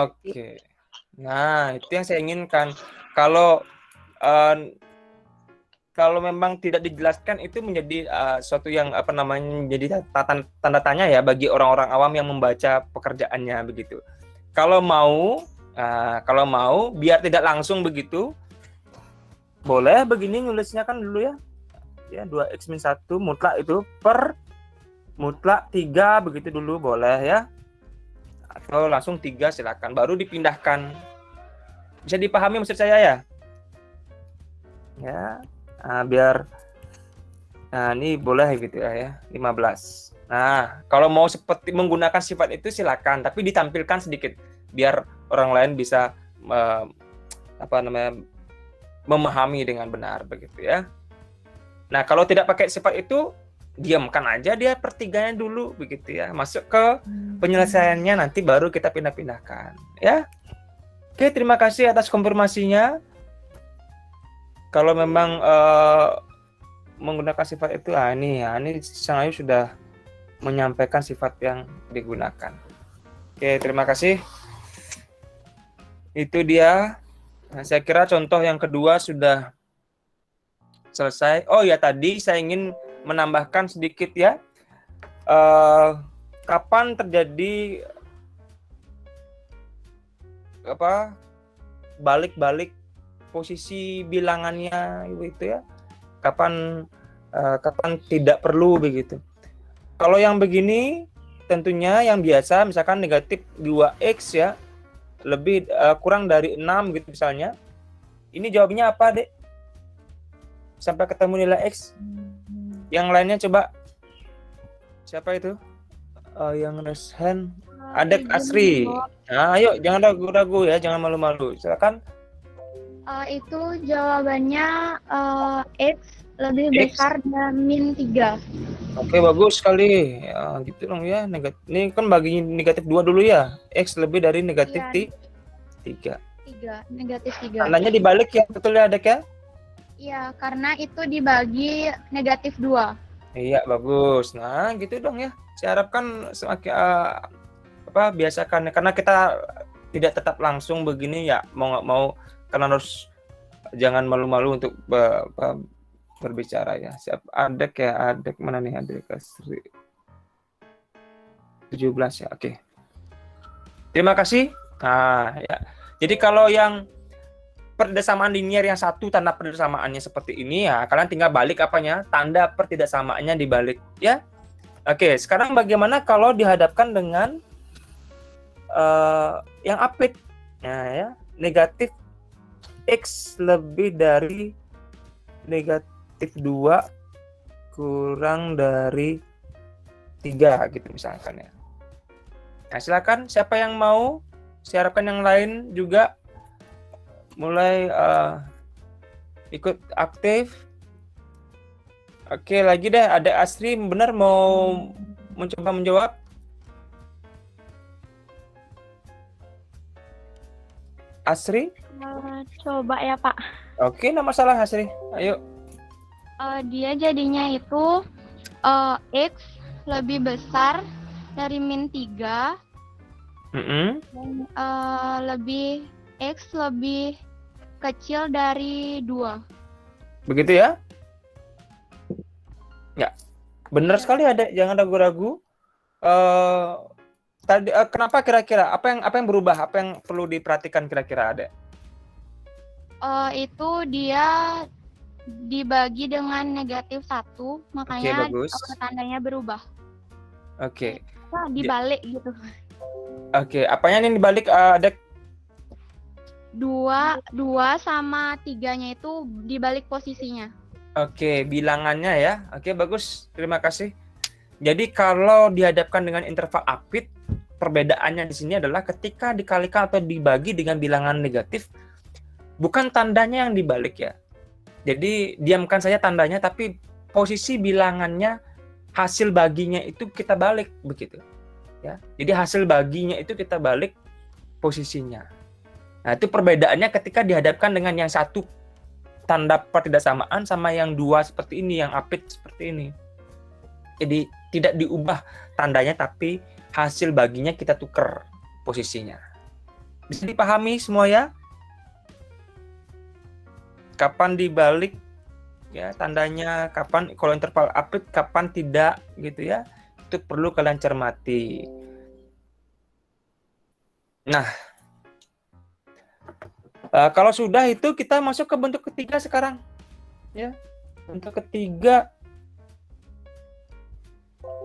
Speaker 2: Oke. Nah, itu yang saya inginkan. Kalau eh, kalau memang tidak dijelaskan itu menjadi suatu yang apa namanya jadi tanda tanya ya bagi orang-orang awam yang membaca pekerjaannya begitu. Kalau mau biar tidak langsung begitu, boleh begini nulisnya kan dulu ya. Ya 2x min 1 mutlak itu per mutlak 3 begitu dulu boleh ya. Atau langsung 3 silakan baru dipindahkan. Bisa dipahami maksud saya ya? Ya. Nah, biar ini boleh gitu ya 15. Nah, kalau mau seperti menggunakan sifat itu silakan, tapi ditampilkan sedikit biar orang lain bisa memahami dengan benar begitu ya. Nah, kalau tidak pakai sifat itu diamkan aja dia pertiganya dulu begitu ya. Masuk ke penyelesaiannya nanti baru kita pindah-pindahkan ya. Oke, terima kasih atas konfirmasinya. Kalau memang menggunakan sifat itu, ini Sang Ayu sudah menyampaikan sifat yang digunakan. Oke, terima kasih. Itu dia. Nah, saya kira contoh yang kedua sudah selesai. Oh ya, tadi saya ingin menambahkan sedikit ya. Kapan terjadi balik-balik posisi bilangannya itu ya, kapan tidak perlu begitu. Kalau yang begini tentunya yang biasa misalkan negatif 2x ya lebih kurang dari 6 gitu misalnya, ini jawabnya apa Dek sampai ketemu nilai x? Yang lainnya coba siapa itu yang raise hand? Adek Asri. Nah ayo jangan ragu-ragu ya, jangan malu-malu, silakan.
Speaker 6: Itu jawabannya X lebih
Speaker 2: X.
Speaker 6: besar dan min 3.
Speaker 2: Oke, bagus sekali. Ya, gitu dong ya. Ini kan bagi negatif 2 dulu ya. X lebih dari negatif
Speaker 6: Iya.
Speaker 2: 3.
Speaker 6: Negatif 3.
Speaker 2: Tandanya dibalik ya, betul ya Adek ya?
Speaker 6: Iya, karena itu dibagi negatif 2.
Speaker 2: Iya, bagus. Nah, gitu dong ya. Saya harapkan semakin biasakan karena kita tidak tetap langsung begini ya, mau nggak mau karena harus jangan malu-malu untuk berbicara ya. Siap Adek ya, Adek mana nih Adek Asri? 17 ya, oke. Terima kasih. Nah, ya. Jadi kalau yang persamaan linier yang satu tanda persamaannya seperti ini ya, kalian tinggal balik apanya? Tanda pertidaksamaannya dibalik ya. Oke, sekarang bagaimana kalau dihadapkan dengan yang apit? Nah, ya, negatif X lebih dari negatif 2 kurang dari 3 gitu misalkan ya. Nah, silakan siapa yang mau? Saya harapkan yang lain juga mulai ikut aktif. Oke, lagi deh ada Asri benar mau mencoba menjawab. Asri?
Speaker 3: Coba ya Pak.
Speaker 2: Oke, enggak masalah Asri. Ayo.
Speaker 6: Dia jadinya itu X lebih besar dari min 3 dan X lebih kecil dari 2.
Speaker 2: Begitu ya? Ya. Benar sekali ada, jangan ragu-ragu. Tadi kenapa kira-kira? Apa yang berubah? Apa yang perlu diperhatikan kira-kira ada?
Speaker 6: Itu dia dibagi dengan negatif 1, makanya
Speaker 2: bagus.
Speaker 6: tandanya berubah.
Speaker 2: Oke.
Speaker 6: Dibalik gitu.
Speaker 2: Oke, apanya yang dibalik ada?
Speaker 6: 2 sama 3-nya itu dibalik posisinya.
Speaker 2: Oke, bilangannya ya. Oke, bagus. Terima kasih. Jadi kalau dihadapkan dengan interval apit, perbedaannya di sini adalah ketika dikalikan atau dibagi dengan bilangan negatif, bukan tandanya yang dibalik ya. Jadi diamkan saja tandanya, tapi posisi bilangannya, hasil baginya itu kita balik begitu. Ya. Jadi hasil baginya itu kita balik posisinya. Nah, itu perbedaannya ketika dihadapkan dengan yang satu tanda pertidaksamaan sama yang dua seperti ini, yang apit seperti ini. Jadi tidak diubah tandanya, tapi hasil baginya kita tuker posisinya. Bisa dipahami semua ya? Kapan dibalik ya tandanya, kapan kalau interval apit, kapan tidak gitu ya. Itu perlu kalian cermati. Nah, kalau sudah itu kita masuk ke bentuk ketiga sekarang. Ya, bentuk ketiga.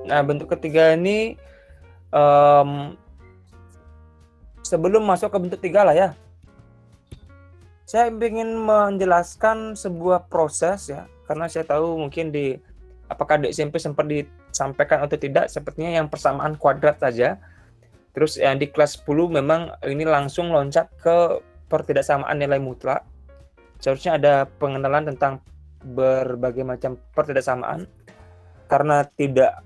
Speaker 2: Nah, bentuk ketiga ini sebelum masuk ke bentuk tiga lah ya. Saya ingin menjelaskan sebuah proses ya, karena saya tahu mungkin apakah di SMP sempat disampaikan atau tidak, sepertinya yang persamaan kuadrat saja. Terus yang di kelas 10 memang ini langsung loncat ke pertidaksamaan nilai mutlak. Seharusnya ada pengenalan tentang berbagai macam pertidaksamaan. Karena tidak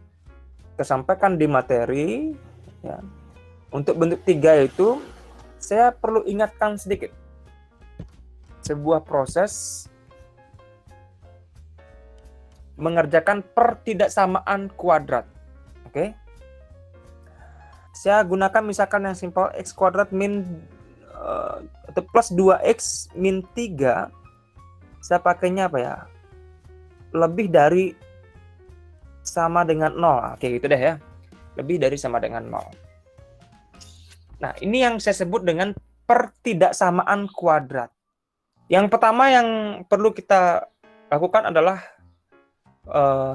Speaker 2: tersampaikan di materi, ya. Untuk bentuk 3 itu, saya perlu ingatkan sedikit. Sebuah proses mengerjakan pertidaksamaan kuadrat. Oke? Saya gunakan misalkan yang simpel x kuadrat min atau plus 2x min 3. Saya pakainya apa ya? Lebih dari sama dengan 0. Oke, gitu deh ya. Lebih dari sama dengan 0. Nah, ini yang saya sebut dengan pertidaksamaan kuadrat. Yang pertama yang perlu kita lakukan adalah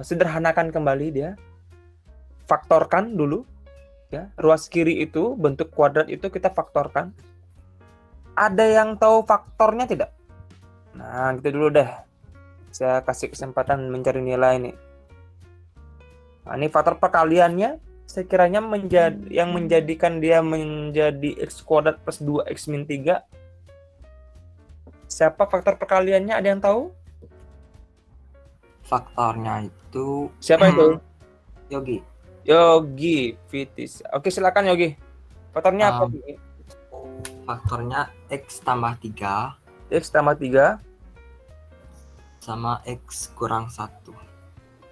Speaker 2: sederhanakan kembali dia. Faktorkan dulu. Ya, ruas kiri itu, bentuk kuadrat itu kita faktorkan. Ada yang tahu faktornya tidak? Nah, gitu dulu deh. Saya kasih kesempatan mencari nilai ini. Nah, ini faktor perkaliannya sekiranya yang menjadikan dia menjadi x kuadrat plus 2x min 3. Siapa faktor perkaliannya? Ada yang tahu?
Speaker 7: Faktornya itu
Speaker 2: Siapa itu?
Speaker 7: Yogi.
Speaker 2: Yogi Fitis. Oke, silakan Yogi. Faktornya apa?
Speaker 7: Faktornya x tambah 3
Speaker 2: X tambah 3
Speaker 7: sama x kurang 1.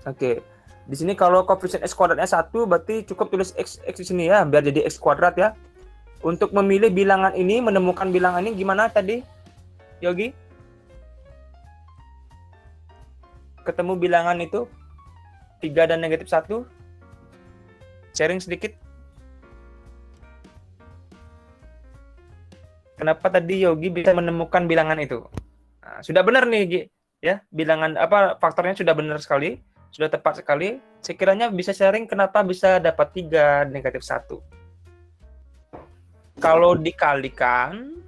Speaker 2: Oke. Di sini kalau koefisien x kuadratnya 1, berarti cukup tulis x di sini ya, biar jadi x kuadrat ya. Untuk memilih bilangan ini, menemukan bilangan ini gimana tadi, Yogi? Ketemu bilangan itu 3 dan negatif 1. Sharing sedikit. Kenapa tadi Yogi bisa menemukan bilangan itu? Nah, sudah benar nih, Gi. Ya, bilangan faktornya sudah benar sekali. Sudah tepat sekali. Sekiranya bisa sharing kenapa bisa dapat 3 negatif 1. Kalau dikalikan,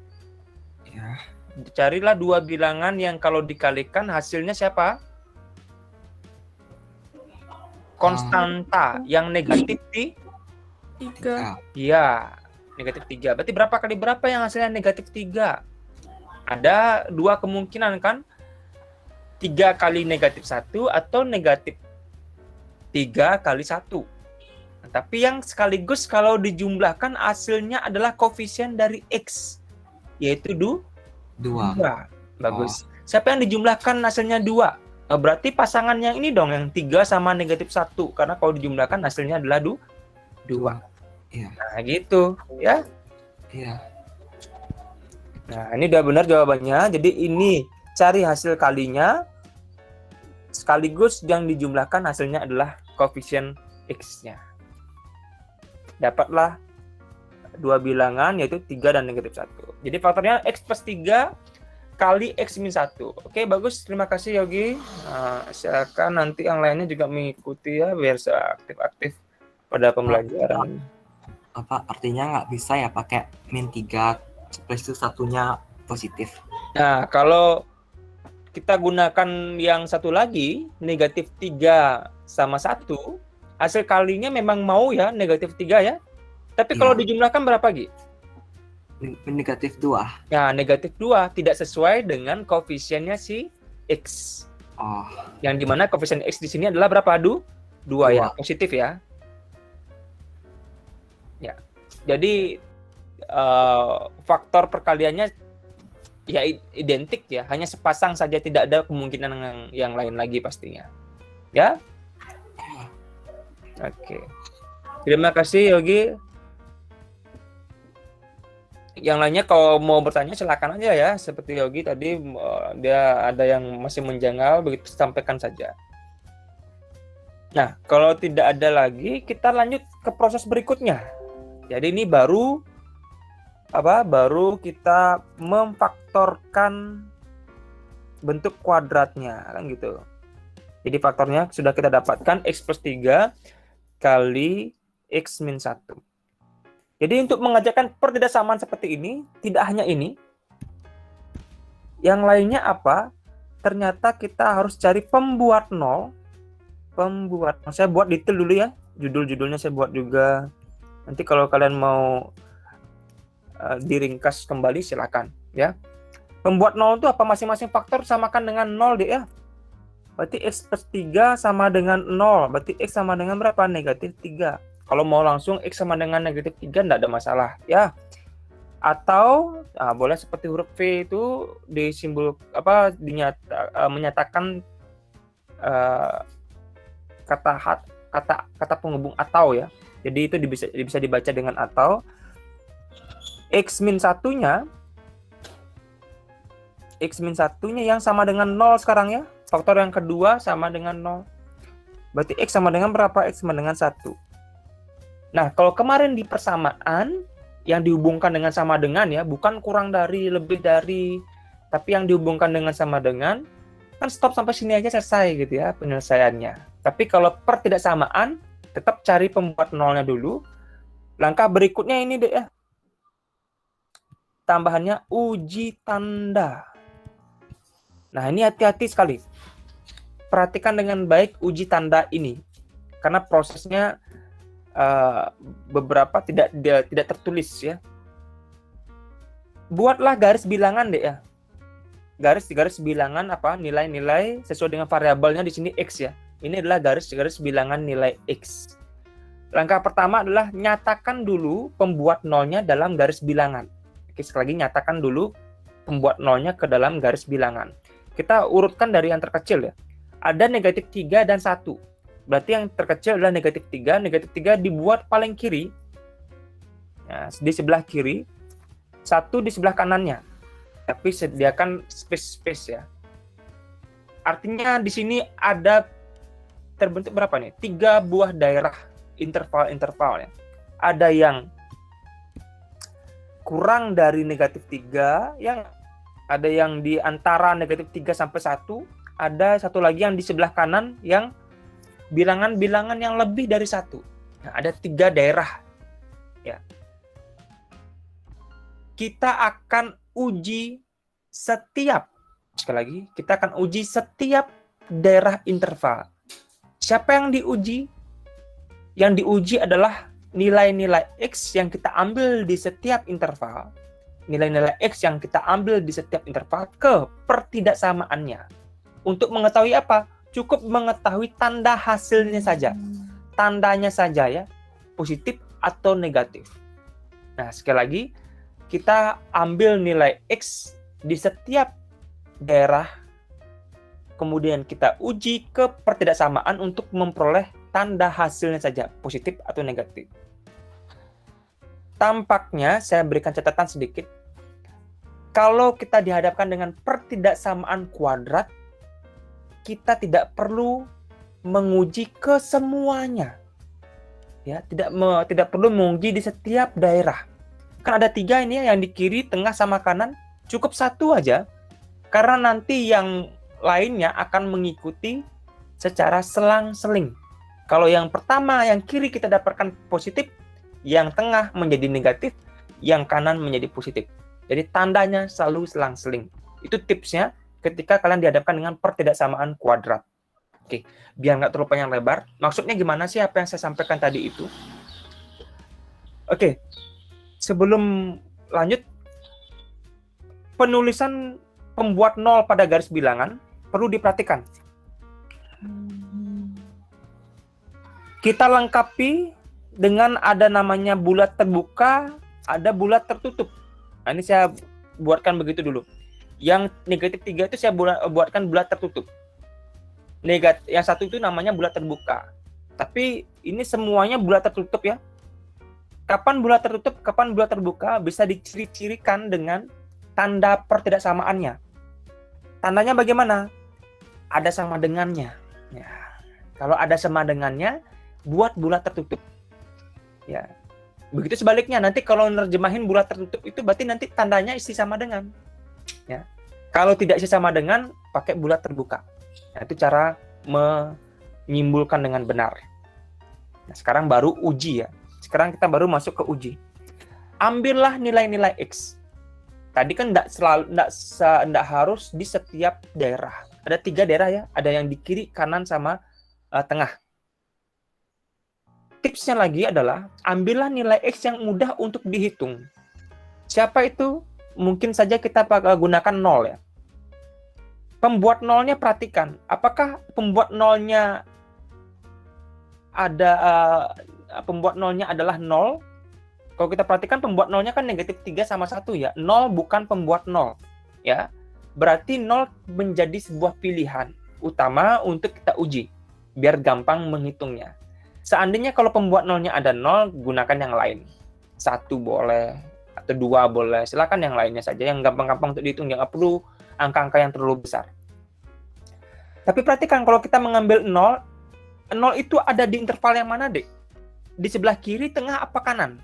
Speaker 7: Ya.
Speaker 2: carilah 2 bilangan yang kalau dikalikan hasilnya siapa? Konstanta yang negatif
Speaker 4: 3.
Speaker 2: Iya, negatif 3. Berarti berapa kali berapa yang hasilnya negatif 3? Ada 2 kemungkinan kan? 3 kali negatif 1 atau negatif 3 kali 1. Nah, tapi yang sekaligus kalau dijumlahkan hasilnya adalah koefisien dari X, yaitu 2.
Speaker 7: 2.
Speaker 2: Bagus. Siapa yang dijumlahkan hasilnya 2? Berarti pasangan yang ini dong, yang 3 sama negatif 1. Karena kalau dijumlahkan hasilnya adalah 2.
Speaker 7: Iya.
Speaker 2: Nah, gitu. Ya.
Speaker 7: Iya.
Speaker 2: Nah, ini udah benar jawabannya. Jadi ini cari hasil kalinya, sekaligus yang dijumlahkan hasilnya adalah koefisien X-nya. Dapatlah 2 bilangan, yaitu 3 dan negatif 1. Jadi faktornya X plus 3 kali X min 1. Oke, bagus. Terima kasih, Yogi. Silakan nanti yang lainnya juga mengikuti ya, biar aktif-aktif pada pembelajaran.
Speaker 7: Apa artinya nggak bisa ya pakai min 3 plus itu satunya positif?
Speaker 2: Nah, kalau kita gunakan yang satu lagi, negatif 3 sama 1, hasil kalinya memang mau ya, negatif 3 ya. Tapi kalau dijumlahkan berapa, Gi?
Speaker 7: Negatif 2.
Speaker 2: Ya, negatif 2 tidak sesuai dengan koefisiennya si X.
Speaker 7: Oh,
Speaker 2: Yang dimana koefisien X di sini adalah berapa? 2 ya, positif ya. Ya. Jadi faktor perkaliannya ya identik ya, hanya sepasang saja, tidak ada kemungkinan yang lain lagi pastinya. Ya? Oke. Terima kasih Yogi. Yang lainnya kalau mau bertanya silakan aja ya. Seperti Yogi tadi dia ada yang masih menjanggal, begitu sampaikan saja. Nah, kalau tidak ada lagi, kita lanjut ke proses berikutnya. Jadi ini baru kita memfaktorkan bentuk kuadratnya kan gitu. Jadi faktornya sudah kita dapatkan x plus 3 kali x min 1. Jadi untuk mengerjakan pertidaksamaan seperti ini, tidak hanya ini. Yang lainnya apa? Ternyata kita harus cari pembuat nol. Saya buat detail dulu ya. Judul-judulnya saya buat juga. Nanti kalau kalian mau diringkas kembali silakan ya. Pembuat nol itu apa? Masing-masing faktor samakan dengan 0 deh ya. Berarti x plus 3 sama dengan 0. Berarti x sama dengan berapa? Negatif 3. Kalau mau langsung x sama dengan negatif 3 enggak ada masalah ya. Atau boleh seperti huruf V itu disimbol menyatakan kata penghubung atau ya. Jadi itu bisa dibaca dengan atau. X min satunya yang sama dengan 0 sekarang ya. Faktor yang kedua sama dengan 0. Berarti x sama dengan berapa? X sama dengan 1. Nah, kalau kemarin di persamaan yang dihubungkan dengan sama dengan ya, bukan kurang dari, lebih dari, tapi yang dihubungkan dengan sama dengan, kan stop sampai sini aja selesai gitu ya penyelesaiannya. Tapi kalau pertidaksamaan, tetap cari pembuat nolnya dulu. Langkah berikutnya ini deh ya. Tambahannya uji tanda. Nah, ini hati-hati sekali. Perhatikan dengan baik uji tanda ini. Karena prosesnya beberapa tidak tertulis ya. Buatlah garis bilangan deh ya. Garis bilangan nilai-nilai sesuai dengan variabelnya di sini x ya. Ini adalah garis bilangan nilai x. Langkah pertama adalah nyatakan dulu pembuat nolnya dalam garis bilangan. Oke, sekali lagi nyatakan dulu pembuat nolnya ke dalam garis bilangan. Kita urutkan dari yang terkecil ya. Ada negatif 3 dan 1. Berarti yang terkecil adalah negatif 3. Negatif 3 dibuat paling kiri. Nah, di sebelah kiri. 1 di sebelah kanannya. Tapi sediakan space ya. Artinya di sini ada terbentuk berapa nih? 3 buah daerah interval ya. Ada yang kurang dari negatif 3, ada yang di antara negatif 3 sampai 1, ada satu lagi yang di sebelah kanan yang bilangan-bilangan yang lebih dari 1. Nah, ada 3 daerah. Ya. Kita akan uji setiap daerah interval. Siapa yang diuji? Yang diuji adalah nilai-nilai X yang kita ambil di setiap interval. Nilai-nilai X yang kita ambil di setiap interval ke pertidaksamaannya. Untuk mengetahui apa? Cukup mengetahui tanda hasilnya saja. Tandanya saja ya, positif atau negatif. Nah, sekali lagi, kita ambil nilai X di setiap daerah, kemudian kita uji ke pertidaksamaan untuk memperoleh tanda hasilnya saja, positif atau negatif. Tampaknya, saya berikan catatan sedikit, kalau kita dihadapkan dengan pertidaksamaan kuadrat, kita tidak perlu menguji ke semuanya. Ya, tidak perlu menguji di setiap daerah. Kan ada 3 ini ya, yang di kiri, tengah, sama kanan. Cukup 1 aja. Karena nanti yang lainnya akan mengikuti secara selang-seling. Kalau yang pertama, yang kiri kita dapatkan positif, yang tengah menjadi negatif, yang kanan menjadi positif. Jadi tandanya selalu selang-seling. Itu tipsnya ketika kalian dihadapkan dengan pertidaksamaan kuadrat. Oke, biar nggak terlalu panjang lebar. Maksudnya gimana sih apa yang saya sampaikan tadi itu? Oke, sebelum lanjut, penulisan pembuat nol pada garis bilangan perlu diperhatikan. Kita lengkapi dengan ada namanya bulat terbuka ada bulat tertutup. Nah, ini saya buatkan begitu dulu. Yang negatif 3 itu saya buatkan bulat tertutup. Yang satu itu namanya bulat terbuka. Tapi ini semuanya bulat tertutup ya. Kapan bulat tertutup, kapan bulat terbuka bisa diciri-cirikan dengan tanda pertidaksamaannya. Tandanya bagaimana? Ada sama dengannya. Ya. Kalau ada sama dengannya, buat bulat tertutup. Ya. Begitu sebaliknya, nanti kalau nerjemahin bulat tertutup itu berarti nanti tandanya isi sama dengan. Ya. Kalau tidak isi sama dengan, pakai bulat terbuka. Nah, itu cara menyimpulkan dengan benar. Nah, sekarang baru uji ya. Sekarang kita baru masuk ke uji. Ambillah nilai-nilai X. Tadi kan tidak harus di setiap daerah. Ada 3 daerah ya. Ada yang di kiri, kanan, sama tengah. Tipsnya lagi adalah ambillah nilai X yang mudah untuk dihitung. Siapa itu? Mungkin saja kita gunakan 0 ya. Pembuat nolnya perhatikan. Apakah pembuat nolnya adalah 0? Kalau kita perhatikan pembuat nolnya kan negatif 3 sama 1 ya. 0 bukan pembuat 0. Ya. Berarti 0 menjadi sebuah pilihan utama untuk kita uji. Biar gampang menghitungnya. Seandainya kalau pembuat nolnya ada 0, gunakan yang lain. 1 boleh, atau 2 boleh. Silakan yang lainnya saja. Yang gampang-gampang untuk dihitung. Yang nggak perlu angka-angka yang terlalu besar. Tapi perhatikan kalau kita mengambil 0, 0 itu ada di interval yang mana, Dek? Di sebelah kiri, tengah, apa kanan?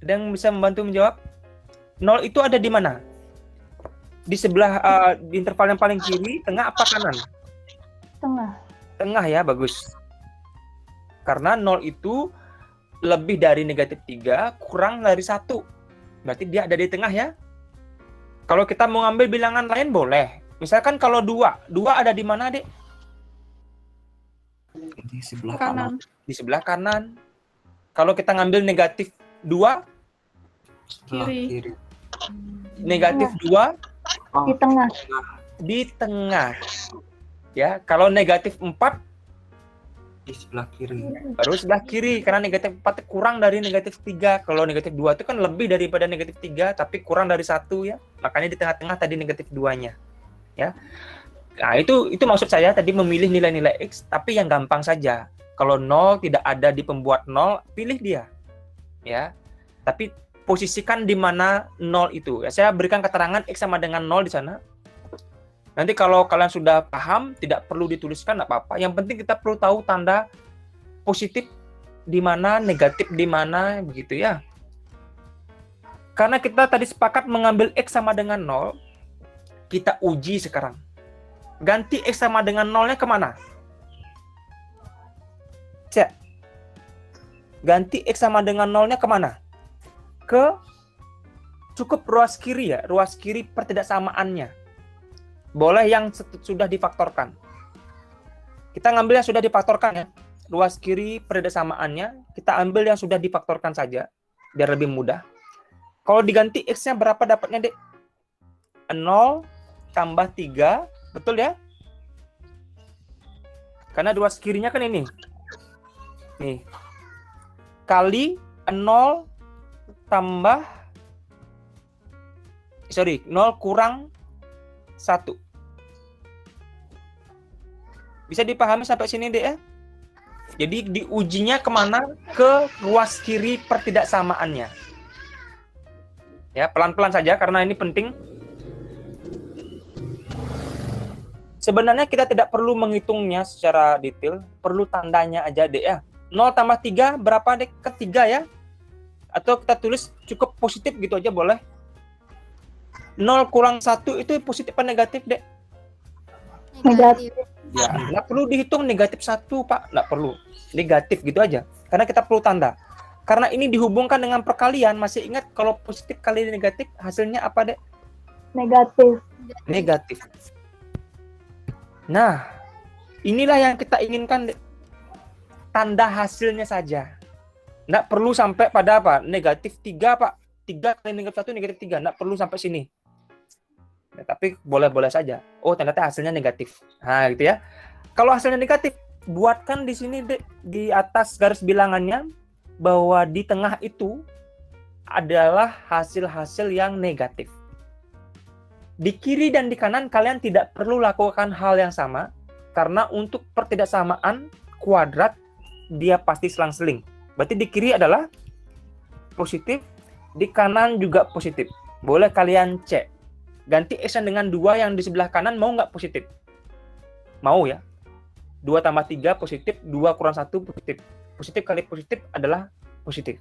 Speaker 2: Ada yang bisa membantu menjawab? 0 itu ada di mana? Di sebelah, di interval yang paling kiri, tengah, apa kanan?
Speaker 5: Tengah.
Speaker 2: Tengah ya, bagus. Karena 0 itu lebih dari negatif 3, kurang dari 1. Berarti dia ada di tengah ya. Kalau kita mau ngambil bilangan lain boleh. Misalkan kalau 2 ada di mana, Dek?
Speaker 7: Di sebelah kanan.
Speaker 2: Di sebelah kanan. Kalau kita ngambil negatif 2,
Speaker 7: Sebelah kiri.
Speaker 2: negatif 2
Speaker 5: Di tengah.
Speaker 2: di tengah. Ya, kalau negatif 4
Speaker 7: Di sebelah kiri.
Speaker 2: baru sebelah kiri karena negatif 4 kurang dari negatif 3. Kalau negatif 2 itu kan lebih daripada negatif 3 tapi kurang dari 1 ya. Makanya di tengah-tengah tadi negatif 2-nya. Ya. Nah, itu maksud saya tadi memilih nilai-nilai X tapi yang gampang saja. Kalau 0 tidak ada di pembuat 0, pilih dia. Ya. Tapi posisikan di mana 0 itu. Ya, saya berikan keterangan X sama dengan 0 di sana. Nanti kalau kalian sudah paham, tidak perlu dituliskan, nggak apa-apa. Yang penting kita perlu tahu tanda positif di mana, negatif di mana, begitu ya. Karena kita tadi sepakat mengambil X sama dengan 0, kita uji sekarang. Ganti X sama dengan 0-nya kemana? Cek. Ganti X sama dengan 0-nya kemana? Ke cukup ruas kiri ya, ruas kiri pertidaksamaannya. Boleh yang sudah difaktorkan. Kita ngambil yang sudah difaktorkan ya. Ruas kiri pertidaksamaannya, kita ambil yang sudah difaktorkan saja. Biar lebih mudah. Kalau diganti X-nya berapa dapatnya, Dek? 0 tambah 3. Betul ya? Karena ruas kirinya kan ini. Nih. Kali 0 tambah 0 kurang 1. Bisa dipahami sampai sini, Dek ya? Jadi diujinya kemana? Ke ruas kiri pertidaksamaannya. Ya, pelan-pelan saja karena ini penting. Sebenarnya kita tidak perlu menghitungnya secara detail, perlu tandanya aja, Dek ya. 0 tambah 3 berapa, Dek? Ketiga ya? Atau kita tulis cukup positif gitu aja boleh. 0 kurang 1 itu positif apa negatif, Dek?
Speaker 5: Negatif.
Speaker 2: Ya, nggak perlu dihitung negatif 1, Pak. Nggak perlu. Negatif gitu aja. Karena kita perlu tanda. Karena ini dihubungkan dengan perkalian, masih ingat kalau positif kali negatif, hasilnya apa, Dek?
Speaker 5: Negatif.
Speaker 2: Negatif. Nah, inilah yang kita inginkan, Dek. Tanda hasilnya saja. Nggak perlu sampai pada apa? Negatif 3, Pak. 3 kali negatif 1, negatif 3. Nggak perlu sampai sini. Ya, tapi boleh-boleh saja. Oh, ternyata hasilnya negatif. Nah, gitu ya. Kalau hasilnya negatif, buatkan di sini, Dek, di atas garis bilangannya bahwa di tengah itu adalah hasil-hasil yang negatif. Di kiri dan di kanan kalian tidak perlu lakukan hal yang sama, karena untuk pertidaksamaan kuadrat dia pasti selang-seling. Berarti di kiri adalah positif, di kanan juga positif. Boleh kalian cek. Ganti X dengan 2 yang di sebelah kanan, mau nggak positif? Mau ya. 2 tambah 3 positif, 2 kurang 1 positif. Positif kali positif adalah positif.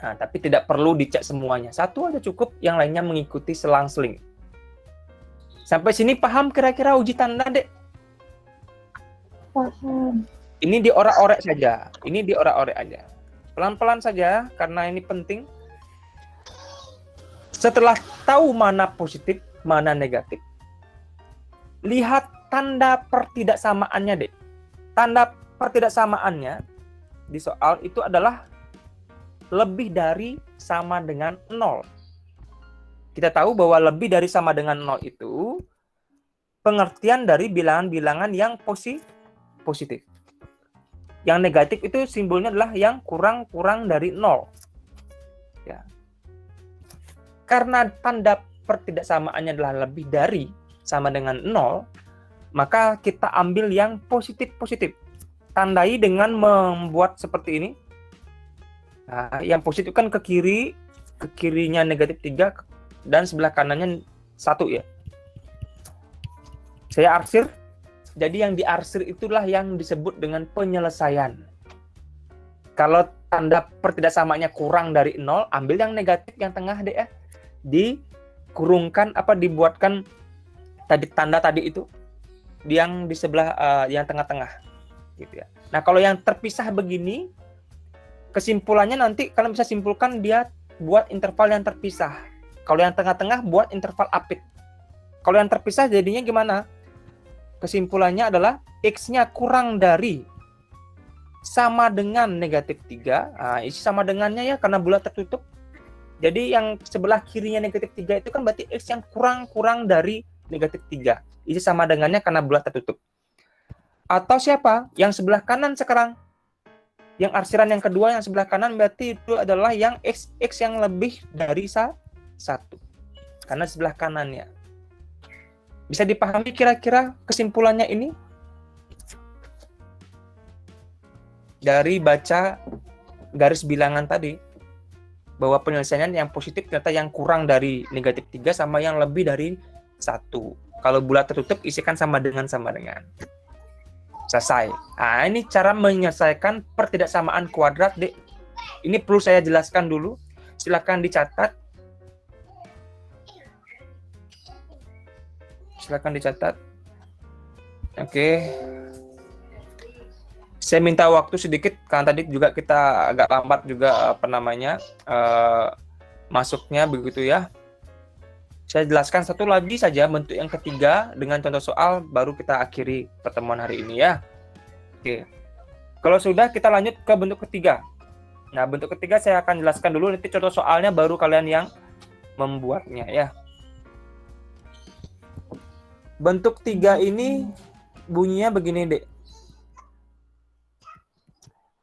Speaker 2: Nah, tapi tidak perlu dicek semuanya. Satu aja cukup, yang lainnya mengikuti selang-seling. Sampai sini paham kira-kira uji tanda, Dek?
Speaker 5: Paham.
Speaker 2: Ini diorak-orek saja. Ini diorak-orek aja. Pelan-pelan saja, karena ini penting. Setelah tahu mana positif, mana negatif, lihat tanda pertidaksamaannya, Dek. Tanda pertidaksamaannya di soal itu adalah lebih dari sama dengan 0. Kita tahu bahwa lebih dari sama dengan 0 itu pengertian dari bilangan-bilangan yang positif. Yang negatif itu simbolnya adalah yang kurang dari 0. Ya. Karena tanda pertidaksamaannya adalah lebih dari sama dengan 0, maka kita ambil yang positif-positif. Tandai dengan membuat seperti ini. Nah, yang positif kan ke kirinya negatif 3, dan sebelah kanannya 1 ya. Saya arsir. Jadi yang diarsir itulah yang disebut dengan penyelesaian. Kalau tanda pertidaksamaannya kurang dari 0, ambil yang negatif yang tengah deh ya. Dikurungkan dibuatkan tanda tadi itu yang di sebelah yang tengah-tengah gitu ya. Nah, kalau yang terpisah begini, kesimpulannya nanti kalian bisa simpulkan dia buat interval yang terpisah. Kalau yang tengah-tengah buat interval apit. Kalau yang terpisah jadinya gimana? Kesimpulannya adalah X-nya kurang dari sama dengan negatif 3. Nah, isi sama dengannya ya karena bulat tertutup. Jadi yang sebelah kirinya negatif 3 itu kan berarti X yang kurang dari negatif 3. Isi sama dengannya karena bulat tertutup. Atau siapa? Yang sebelah kanan sekarang. Yang arsiran yang kedua yang sebelah kanan berarti itu adalah yang X yang lebih dari 1. Karena sebelah kanannya. Bisa dipahami kira-kira kesimpulannya ini? Dari baca garis bilangan tadi, bahwa penyelesaian yang positif ternyata yang kurang dari negatif 3 sama yang lebih dari 1. Kalau bulat tertutup, isikan sama dengan. Selesai. Nah, ini cara menyelesaikan pertidaksamaan kuadrat, Dek. Ini perlu saya jelaskan dulu. Silakan dicatat. Oke. Saya minta waktu sedikit karena tadi juga kita agak lambat juga masuknya begitu ya. Saya jelaskan satu lagi saja bentuk yang ketiga dengan contoh soal baru kita akhiri pertemuan hari ini ya. Oke. Kalau sudah kita lanjut ke bentuk ketiga. Nah, bentuk ketiga saya akan jelaskan dulu, nanti contoh soalnya baru kalian yang membuatnya ya. Bentuk 3 ini bunyinya begini, Dek.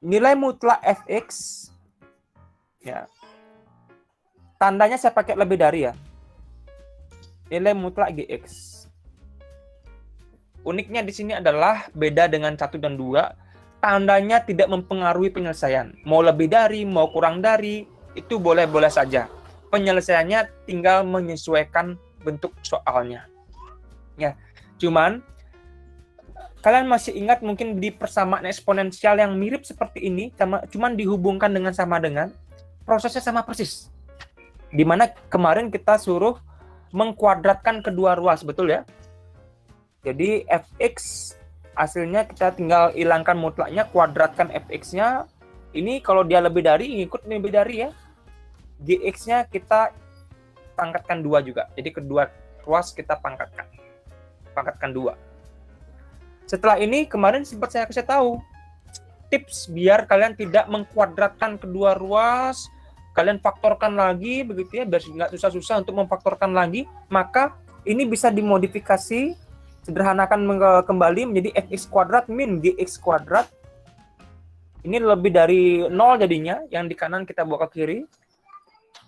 Speaker 2: Nilai mutlak fx ya. Tandanya saya pakai lebih dari ya. Nilai mutlak gx. Uniknya di sini adalah beda dengan 1 dan 2, tandanya tidak mempengaruhi penyelesaian. Mau lebih dari, mau kurang dari, itu boleh-boleh saja. Penyelesaiannya tinggal menyesuaikan bentuk soalnya. Ya, cuman kalian masih ingat mungkin di persamaan eksponensial yang mirip seperti ini, cuman dihubungkan dengan sama dengan, prosesnya sama persis. Dimana kemarin kita suruh mengkuadratkan kedua ruas, betul ya? Jadi fx hasilnya kita tinggal hilangkan mutlaknya, kuadratkan fx-nya. Ini kalau dia lebih dari, ikut lebih dari ya. Gx-nya kita pangkatkan 2 juga. Jadi kedua ruas kita pangkatkan 2. Setelah ini kemarin sempat saya kasih tahu tips biar kalian tidak mengkuadratkan kedua ruas, kalian faktorkan lagi begitu ya, biar nggak susah-susah untuk memfaktorkan lagi. Maka ini bisa dimodifikasi, sederhanakan kembali menjadi fx kuadrat min gx kuadrat Ini lebih dari 0 jadinya, yang di kanan kita bawa ke kiri.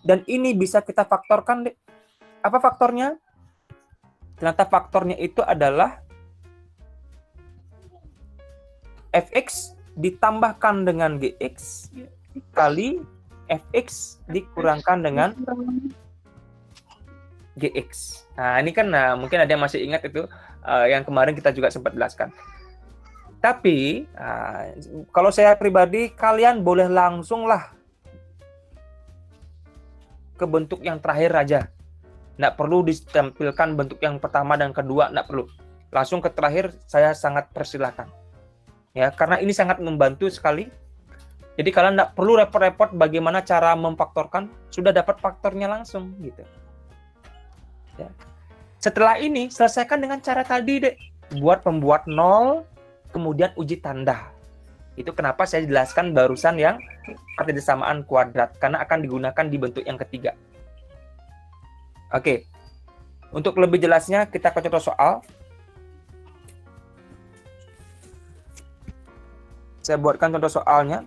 Speaker 2: Dan ini bisa kita faktorkan. Apa faktornya? Ternyata faktornya itu adalah fx ditambahkan dengan gx kali fx dikurangkan dengan gx. Nah, ini kan mungkin ada yang masih ingat itu yang kemarin kita juga sempat jelaskan. Tapi kalau saya pribadi, kalian boleh langsung lah ke bentuk yang terakhir aja. Nggak perlu ditampilkan bentuk yang pertama dan kedua, nggak perlu. Langsung ke terakhir saya sangat persilahkan. Ya, karena ini sangat membantu sekali. Jadi kalian nggak perlu repot-repot bagaimana cara memfaktorkan, sudah dapat faktornya langsung gitu. Ya. Setelah ini selesaikan dengan cara tadi deh, buat pembuat 0, kemudian uji tanda. Itu kenapa saya jelaskan barusan yang persamaan kuadrat, karena akan digunakan di bentuk yang ketiga. Oke, untuk lebih jelasnya kita ke contoh soal. Saya buatkan contoh soalnya.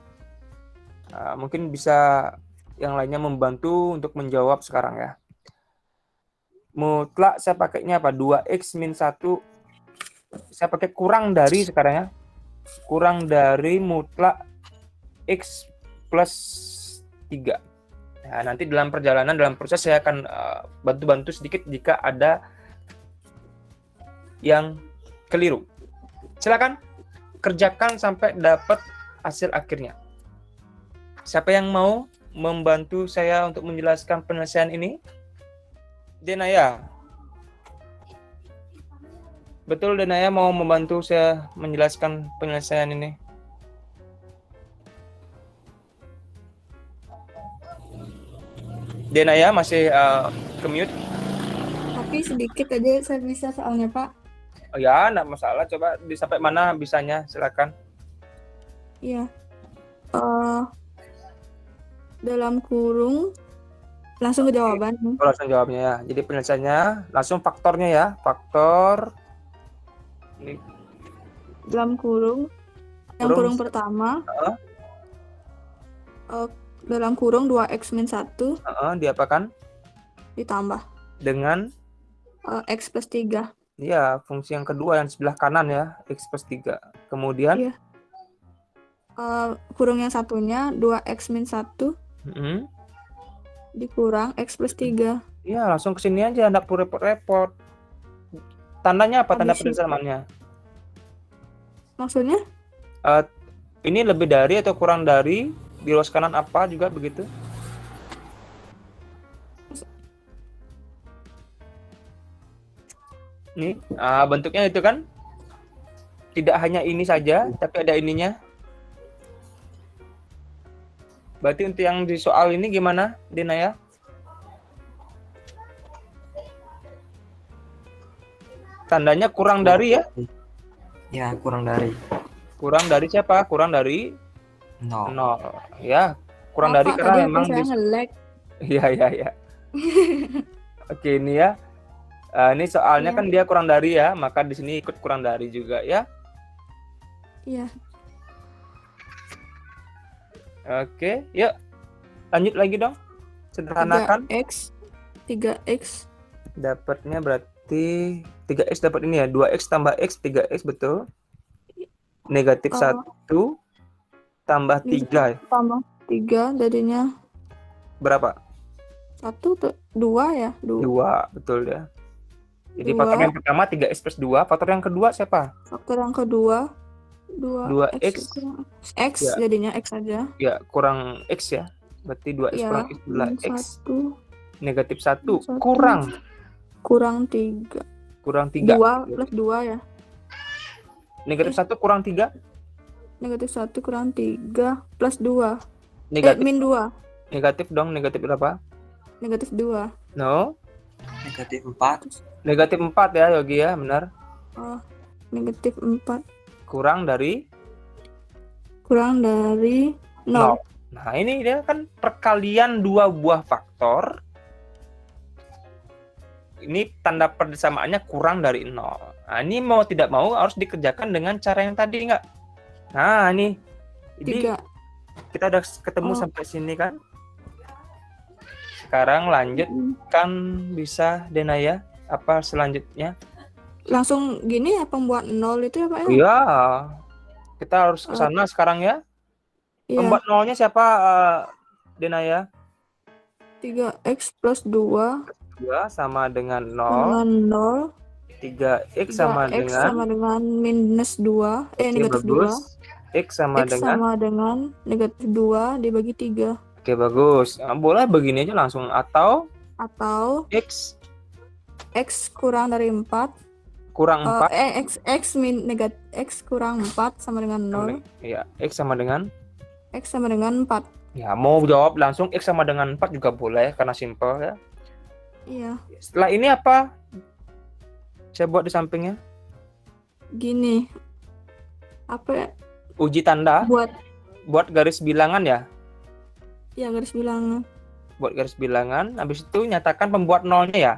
Speaker 2: Mungkin bisa yang lainnya membantu untuk menjawab sekarang ya. Mutlak saya pakainya apa? 2x min 1. Saya pakai kurang dari sekarang ya. Kurang dari mutlak x plus 3. Nah, nanti dalam perjalanan, dalam proses saya akan bantu-bantu sedikit jika ada yang keliru. Silakan kerjakan sampai dapat hasil akhirnya. Siapa yang mau membantu saya untuk menjelaskan penyelesaian ini? Denaya. Betul, Denaya mau membantu saya menjelaskan penyelesaian ini? Denaya masih ke-mute?
Speaker 4: Tapi sedikit aja saya bisa soalnya, Pak.
Speaker 2: Oh ya, enggak masalah. Coba sampai mana bisanya, silakan.
Speaker 4: Iya. Dalam kurung langsung ke jawaban.
Speaker 2: Oh, langsung jawabnya ya. Jadi penyelesaiannya langsung faktornya ya. Faktor ini.
Speaker 4: Dalam kurung yang kurung pertama. Dalam kurung 2x min 1
Speaker 2: diapakan?
Speaker 4: ditambah
Speaker 2: Dengan
Speaker 4: x plus 3.
Speaker 2: Iya, fungsi yang kedua yang sebelah kanan ya, x plus 3. Kemudian
Speaker 4: Iya. Kurung yang satunya 2x min 1 dikurang x plus 3.
Speaker 2: Iya, langsung ke sini aja, enggak perlu repot-repot. Tandanya apa? Tanda
Speaker 4: Habis itu.
Speaker 2: persamaannya?
Speaker 4: Maksudnya?
Speaker 2: Ini lebih dari atau kurang dari, di ruas kanan apa juga begitu? Nih, bentuknya itu kan tidak hanya ini saja, tapi ada ininya. Berarti untuk yang di soal ini gimana, Denaya? Tandanya kurang dari ya?
Speaker 7: Ya, kurang dari
Speaker 2: Kurang dari siapa? Kurang dari
Speaker 7: 0.
Speaker 2: 0. Ya, kurang dari
Speaker 4: Pak,
Speaker 2: karena
Speaker 4: tadi
Speaker 2: memang
Speaker 4: saya nge-lag.
Speaker 2: Iya. Oke, ini ya. Ini soalnya
Speaker 4: Iya.
Speaker 2: kan dia kurang dari ya, maka di sini ikut kurang dari juga ya.
Speaker 4: Iya.
Speaker 2: Oke, yuk. Lanjut lagi dong. Sederhanakan.
Speaker 4: 3x
Speaker 2: Dapatnya berarti 3x dapat ini ya. 2x tambah x, 3x betul. Negatif 1 tambah 3.
Speaker 4: tambah 3 jadinya
Speaker 2: Berapa?
Speaker 4: 1 tuh 2 ya.
Speaker 2: 2, betul ya. Jadi
Speaker 4: 2.
Speaker 2: faktor yang pertama 3x plus 2. Faktor yang kedua siapa?
Speaker 4: Faktor yang kedua
Speaker 2: 2x.
Speaker 4: X
Speaker 2: Ya.
Speaker 4: jadinya x aja.
Speaker 2: Ya, kurang x ya. Berarti 2x
Speaker 4: Ya,
Speaker 2: kurang x adalah x.
Speaker 4: 1
Speaker 2: Negatif 1
Speaker 4: 1.
Speaker 2: kurang
Speaker 4: 3.
Speaker 2: 3.
Speaker 4: 2 plus 2 ya.
Speaker 2: Negatif 1 kurang 3.
Speaker 4: Negatif 1 kurang 3 plus 2.
Speaker 2: Negatif
Speaker 4: Min 2.
Speaker 2: negatif dong. Negatif berapa?
Speaker 4: Negatif 2.
Speaker 2: No.
Speaker 7: Negatif 4.
Speaker 2: Negatif 4 ya, Yogi ya, benar.
Speaker 4: Negatif 4
Speaker 2: Kurang dari
Speaker 4: kurang dari 0.
Speaker 2: Nah, ini dia kan perkalian dua buah faktor. Ini tanda persamaannya kurang dari 0. Nah, ini mau tidak mau harus dikerjakan dengan cara yang tadi enggak? Nah, ini Jadi
Speaker 4: 3.
Speaker 2: kita udah ketemu
Speaker 4: Oh.
Speaker 2: sampai sini kan. Sekarang lanjut kan bisa Denaya apa selanjutnya?
Speaker 4: Langsung gini ya pembuat 0 itu ya Pak ya?
Speaker 2: Iya. Kita harus ke sana sekarang ya.
Speaker 4: Iya.
Speaker 2: Pembuat nolnya siapa Denaya?
Speaker 4: 3x plus 2
Speaker 2: 2 sama dengan 0.
Speaker 4: dengan 0.
Speaker 2: 3x sama
Speaker 4: 3x
Speaker 2: dengan
Speaker 4: sama dengan minus 2.
Speaker 2: Oke,
Speaker 4: Negatif
Speaker 2: bagus.
Speaker 4: 2.
Speaker 2: X sama
Speaker 4: X
Speaker 2: dengan
Speaker 4: sama dengan negatif 2 dibagi 3.
Speaker 2: Oke, bagus. Boleh begini aja langsung atau
Speaker 4: Atau
Speaker 2: X
Speaker 4: X kurang dari 4.
Speaker 2: kurang 4
Speaker 4: X kurang 4 sama dengan 0.
Speaker 2: Iya, X sama dengan
Speaker 4: X sama dengan 4.
Speaker 2: ya mau jawab langsung X sama dengan 4 juga boleh karena simple ya.
Speaker 4: Iya.
Speaker 2: Setelah ini apa? Saya buat di sampingnya.
Speaker 4: Gini. Apa ya?
Speaker 2: Uji tanda
Speaker 4: Buat
Speaker 2: garis bilangan ya.
Speaker 4: garis bilangan.
Speaker 2: Buat garis bilangan, habis itu nyatakan pembuat nolnya ya.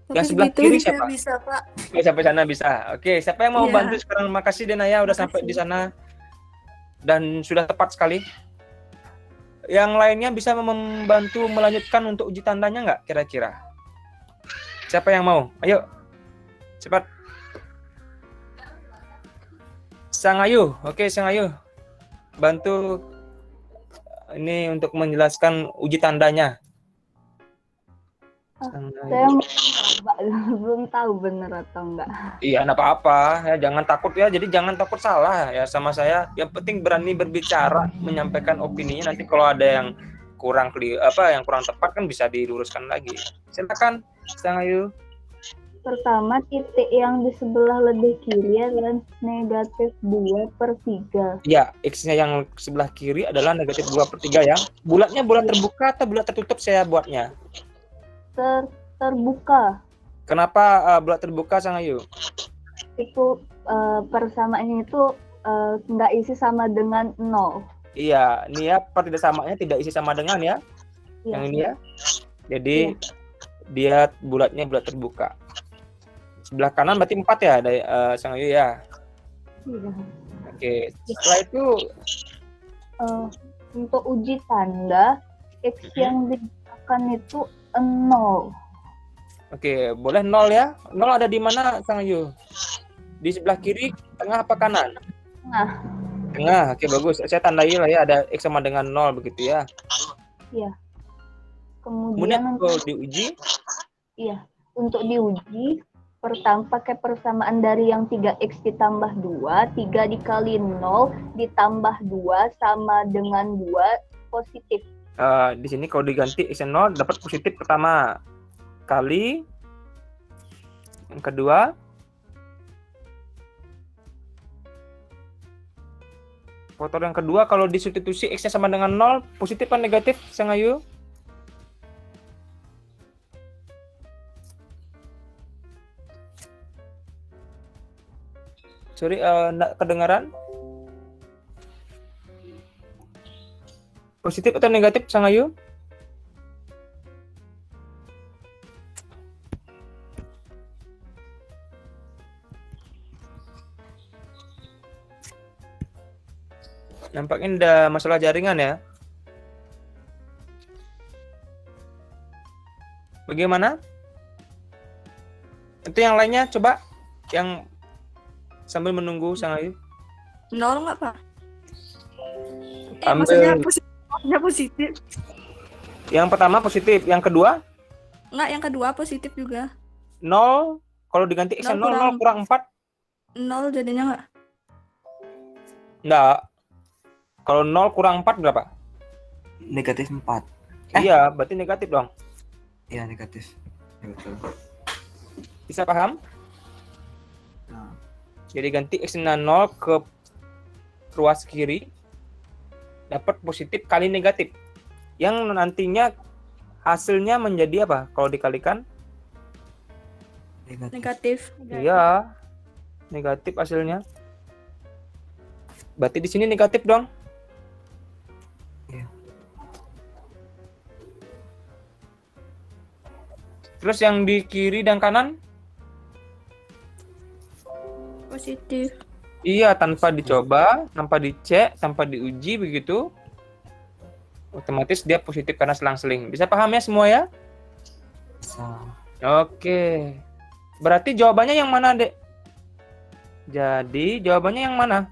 Speaker 4: Tapi
Speaker 2: Yang sebelah
Speaker 4: segitu
Speaker 2: kiri
Speaker 4: saya
Speaker 2: siapa?
Speaker 4: bisa, Pak.
Speaker 2: Oke, sampai sana bisa. Oke, siapa yang mau
Speaker 4: Iya.
Speaker 2: bantu sekarang? Makasih Denaya udah sampai di sana dan sudah tepat sekali. Yang lainnya bisa membantu melanjutkan untuk uji tandanya nggak kira-kira? Siapa yang mau? Ayo, cepat. Sang Ayu, oke Sang Ayu, bantu ini untuk menjelaskan uji tandanya. Sang Ayu.
Speaker 5: Saya mau coba, belum tahu bener atau enggak.
Speaker 2: Iya, nggak apa-apa ya, jangan takut ya. Jadi jangan takut salah ya sama saya. Yang penting berani berbicara, menyampaikan opininya. Nanti kalau ada yang kurang yang kurang tepat kan bisa diluruskan lagi. Silakan, Sang Ayu.
Speaker 5: Pertama, titik yang di sebelah lebih kiri adalah negatif 2/3.
Speaker 2: Ya, X-nya yang sebelah kiri adalah negatif 2/3 ya. Bulatnya bulat terbuka atau bulat tertutup saya buatnya?
Speaker 5: Terbuka.
Speaker 2: Kenapa bulat terbuka, Sang Ayu?
Speaker 5: Itu persamaannya itu nggak isi sama dengan 0.
Speaker 2: Iya, ini ya tidak samanya tidak isi sama dengan ya.
Speaker 5: Iya.
Speaker 2: Yang ini ya. Jadi dia bulatnya bulat terbuka. Sebelah kanan berarti 4 ya, dari Sang Ayu ya.
Speaker 5: Iya.
Speaker 2: Oke, setelah itu
Speaker 5: Untuk uji tanda, X yang digunakan itu 0.
Speaker 2: oke, boleh 0 ya. 0 ada di mana, Sang Ayu? Di sebelah kiri, tengah apa kanan?
Speaker 5: Tengah.
Speaker 2: Tengah. Oke, bagus. Saya tandai lah ya, ada X sama dengan 0 begitu ya. Kemudian
Speaker 5: Kemudian
Speaker 2: kalau diuji,
Speaker 5: untuk diuji, pertama pakai persamaan dari yang 3x ditambah 2, 3 dikali 0 ditambah 2 sama dengan 2 positif.
Speaker 2: di sini kalau diganti X 0 dapat positif pertama kali, yang kedua faktor yang kedua kalau disubstitusi X-nya sama dengan 0, positif atau negatif, Sang Ayu? Sorry, enggak kedengaran. Positif atau negatif, Sang Ayu? Nampaknya ada masalah jaringan ya. Bagaimana? Itu yang lainnya coba, yang sambil menunggu Sang Ayu.
Speaker 4: 0 nggak, Pak?
Speaker 2: Ambil
Speaker 4: Maksudnya positif.
Speaker 2: yang pertama positif, yang kedua
Speaker 4: Nggak, yang kedua positif juga.
Speaker 2: 0. Kalau diganti X 0, 0 kurang 4.
Speaker 4: 0 jadinya nggak?
Speaker 2: Enggak. Kalau 0 kurang 4 berapa?
Speaker 7: Negatif 4.
Speaker 2: Iya, berarti negatif dong.
Speaker 7: Iya, negatif. Ya, betul.
Speaker 2: Bisa paham?
Speaker 7: Nah,
Speaker 2: Jadi ganti X 0 ke ruas kiri, dapat positif kali negatif. Yang nantinya hasilnya menjadi apa? Kalau dikalikan?
Speaker 7: negatif.
Speaker 2: Iya. Negatif hasilnya. Berarti di sini negatif dong.
Speaker 7: Iya.
Speaker 2: Terus yang di kiri dan kanan?
Speaker 4: Positif.
Speaker 2: Iya, tanpa dicoba, tanpa dicek, tanpa diuji begitu, otomatis dia positif karena selang-seling. Bisa paham ya semua ya?
Speaker 7: Bisa.
Speaker 2: Oke. Berarti jawabannya yang mana, Dek? Jadi jawabannya yang mana?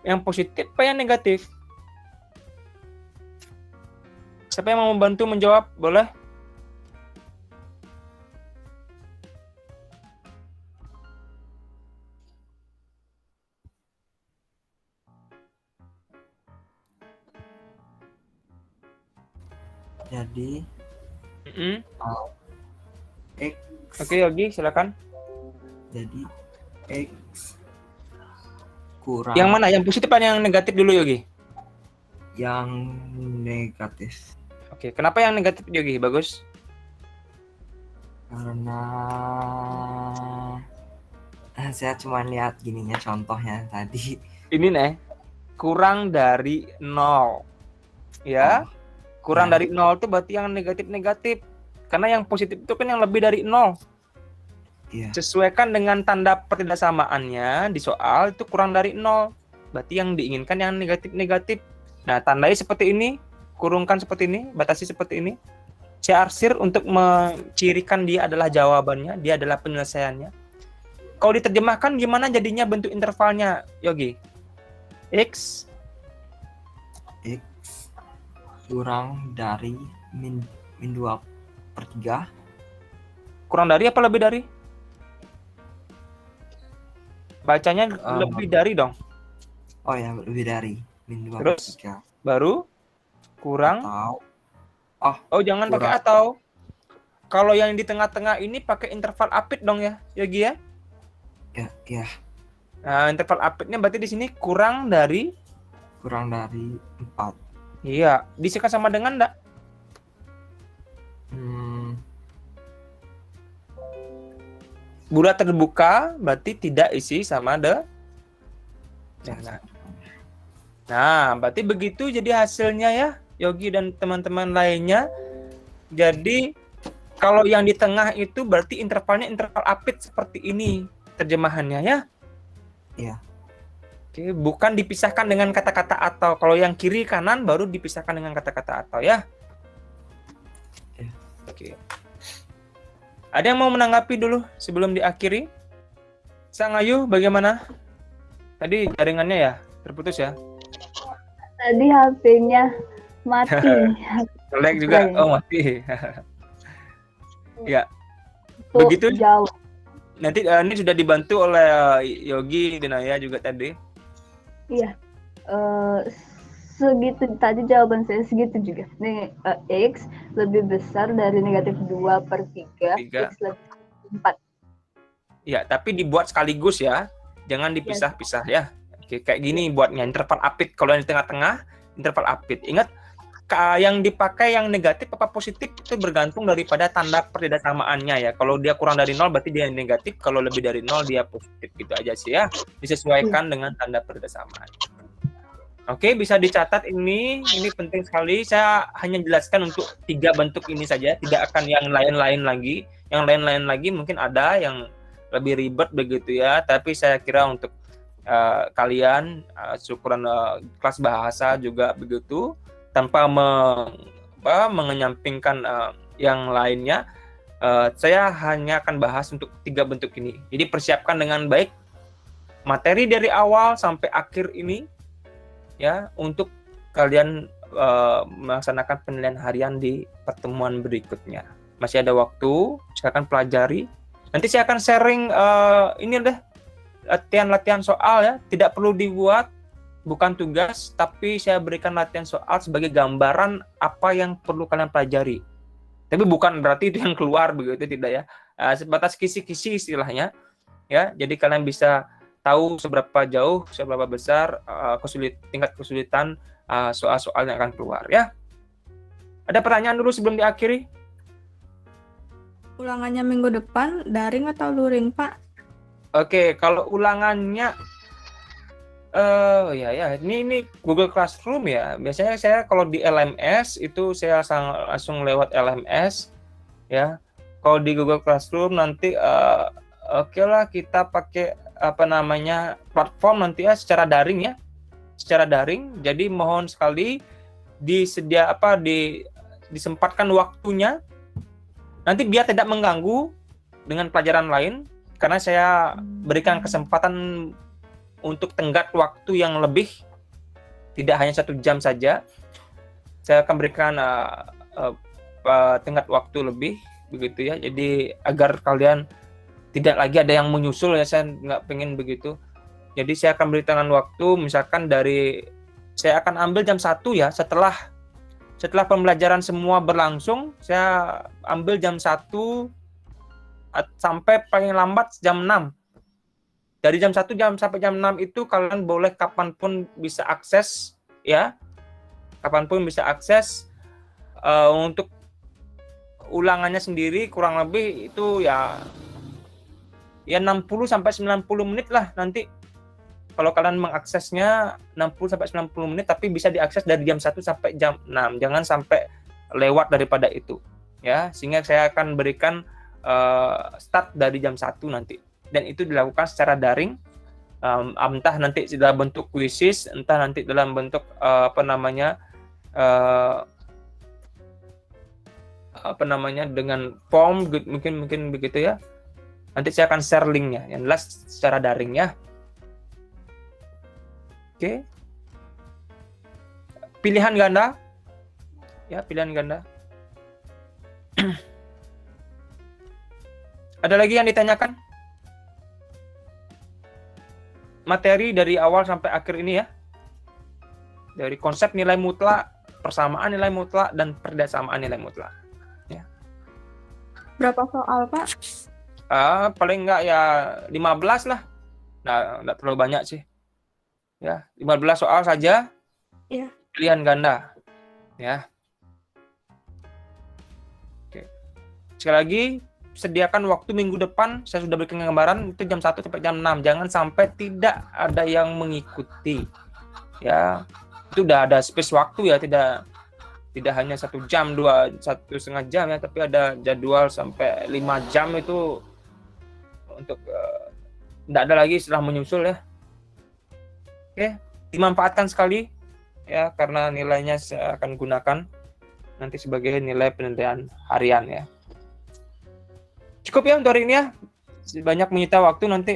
Speaker 2: Yang positif apa yang negatif? Siapa yang mau membantu menjawab? Boleh?
Speaker 7: Jadi
Speaker 2: Mm-mm.
Speaker 7: X
Speaker 2: Oke, Yogi, silakan.
Speaker 7: jadi X kurang
Speaker 2: Yang mana? Yang positif atau yang negatif dulu, Yogi?
Speaker 7: yang negatif
Speaker 2: Oke, kenapa yang negatif, Yogi? Bagus.
Speaker 7: karena saya cuma lihat gininya contohnya tadi.
Speaker 2: Ini nih, kurang dari 0. Ya, kurang
Speaker 7: ya.
Speaker 2: dari 0 itu berarti yang negatif-negatif. Karena yang positif itu kan yang lebih dari 0.
Speaker 7: Iya.
Speaker 2: Sesuaikan dengan tanda pertidakssamaannya di soal itu kurang dari 0. Berarti yang diinginkan yang negatif-negatif. Nah, tandai seperti ini, kurungkan seperti ini, batasi seperti ini. Saya arsir untuk mencirikan dia adalah jawabannya, dia adalah penyelesaiannya. Kalau diterjemahkan gimana jadinya bentuk intervalnya, Yogi? X
Speaker 7: Kurang dari min 2/3.
Speaker 2: kurang dari apa lebih dari? Bacanya lebih dari dong.
Speaker 7: Oh ya, lebih dari min
Speaker 2: Terus?
Speaker 7: 2/3.
Speaker 2: Baru kurang.
Speaker 7: Atau
Speaker 2: Oh, jangan pakai
Speaker 7: kurang.
Speaker 2: atau. Kalau yang di tengah-tengah ini pakai interval apit dong ya, Yogi ya?
Speaker 7: ya
Speaker 2: Nah, interval apitnya berarti di sini kurang dari.
Speaker 7: 4.
Speaker 2: Iya, disikat sama dengan enggak? Bulat terbuka berarti tidak isi sama dengan. Nah, berarti begitu jadi hasilnya ya, Yogi dan teman-teman lainnya. Jadi kalau yang di tengah itu berarti intervalnya interval apit seperti ini terjemahannya ya.
Speaker 7: Iya.
Speaker 2: Oke, bukan dipisahkan dengan kata-kata atau. Kalau yang kiri kanan baru dipisahkan dengan kata-kata atau ya.
Speaker 7: Iya.
Speaker 2: Oke. Ada yang mau menanggapi dulu sebelum diakhiri? Sang Ayu, bagaimana? Tadi jaringannya ya terputus ya?
Speaker 5: Tadi HP-nya mati.
Speaker 2: Jelek juga. Oh, mati. Ya.
Speaker 5: Tuh,
Speaker 2: Begitu.
Speaker 5: jauh.
Speaker 2: Nanti ini sudah dibantu oleh Yogi dan Ayah juga tadi.
Speaker 5: Iya. Segitu tadi jawaban saya segitu juga. Nih, X lebih besar dari negatif 2/3, X lebih 4.
Speaker 2: Ya, tapi dibuat sekaligus ya. Jangan dipisah-pisah ya. Oke, kayak gini buatnya interval apit. Kalau yang di tengah-tengah interval apit. Ingat yang dipakai yang negatif apa positif itu bergantung daripada tanda pertidaksamaannya ya. Kalau dia kurang dari 0 berarti dia negatif, kalau lebih dari 0 dia positif, gitu aja sih ya. Disesuaikan dengan tanda pertidaksamaan. Oke, bisa dicatat ini penting sekali. Saya hanya jelaskan untuk 3 bentuk ini saja, tidak akan yang lain-lain lagi. Yang lain-lain lagi mungkin ada yang lebih ribet begitu ya, tapi saya kira untuk kalian syukuran kelas bahasa juga begitu, tanpa mengenyampingkan yang lainnya, saya hanya akan bahas untuk 3 bentuk ini. Jadi persiapkan dengan baik materi dari awal sampai akhir ini ya, untuk kalian melaksanakan penilaian harian di pertemuan berikutnya. Masih ada waktu, silakan pelajari. Nanti saya akan sharing ini deh, latihan-latihan soal ya, tidak perlu dibuat, bukan tugas, tapi saya berikan latihan soal sebagai gambaran apa yang perlu kalian pelajari. Tapi bukan berarti itu yang keluar begitu, tidak ya. Sebatas kisi-kisi istilahnya ya. Jadi kalian bisa tahu seberapa jauh, seberapa besar tingkat kesulitan soal-soal yang akan keluar ya. Ada pertanyaan dulu sebelum diakhiri?
Speaker 4: Ulangannya minggu depan daring atau luring, Pak?
Speaker 2: Oke, kalau ulangannya ini Google Classroom ya. Biasanya saya kalau di LMS itu saya langsung lewat LMS ya. Kalau di Google Classroom nanti oke lah kita pakai platform nanti ya secara daring ya. Secara daring. Jadi mohon sekali disempatkan waktunya. Nanti biar tidak mengganggu dengan pelajaran lain, karena saya berikan kesempatan untuk tenggat waktu yang lebih, tidak hanya 1 jam saja. Saya akan berikan tenggat waktu lebih, begitu ya. Jadi agar kalian tidak lagi ada yang menyusul ya, saya nggak pengen begitu. Jadi saya akan berikan waktu, misalkan saya akan ambil jam 1 ya, setelah pembelajaran semua berlangsung, saya ambil jam 1 sampai paling lambat jam 6. Dari jam 1 sampai jam 6 itu kalian boleh kapanpun bisa akses ya. Kapanpun bisa akses untuk ulangannya sendiri, kurang lebih itu ya 60 sampai 90 menit lah nanti. Kalau kalian mengaksesnya 60 sampai 90 menit, tapi bisa diakses dari jam 1 sampai jam 6. Jangan sampai lewat daripada itu ya, sehingga saya akan berikan start dari jam 1 nanti. Dan itu dilakukan secara daring, entah nanti dalam bentuk kuisis, entah nanti dalam bentuk dengan form, mungkin begitu ya. Nanti saya akan share linknya, yang jelas secara daring ya. Oke. Pilihan ganda, ya pilihan ganda. Ada lagi yang ditanyakan? Materi dari awal sampai akhir ini ya. Dari konsep nilai mutlak, persamaan nilai mutlak, dan persamaan nilai mutlak. Ya.
Speaker 4: Berapa soal, Pak?
Speaker 2: Paling enggak ya 15 lah. Nah, enggak terlalu banyak sih. Ya, 15 soal saja.
Speaker 4: Iya.
Speaker 2: Pilihan ganda. Ya. Oke. Sekali lagi, sediakan waktu minggu depan, saya sudah berikan gambaran itu jam 1 sampai jam 6. Jangan sampai tidak ada yang mengikuti. Ya. Itu udah ada space waktu ya, tidak hanya 1 jam, 1,5 jam ya, tapi ada jadwal sampai 5 jam itu untuk tidak ada lagi setelah menyusul ya. Oke, dimanfaatkan sekali ya, karena nilainya saya akan gunakan nanti sebagai nilai penilaian harian ya. Cukup ya untuk hari ini ya. Banyak menyita waktu nanti.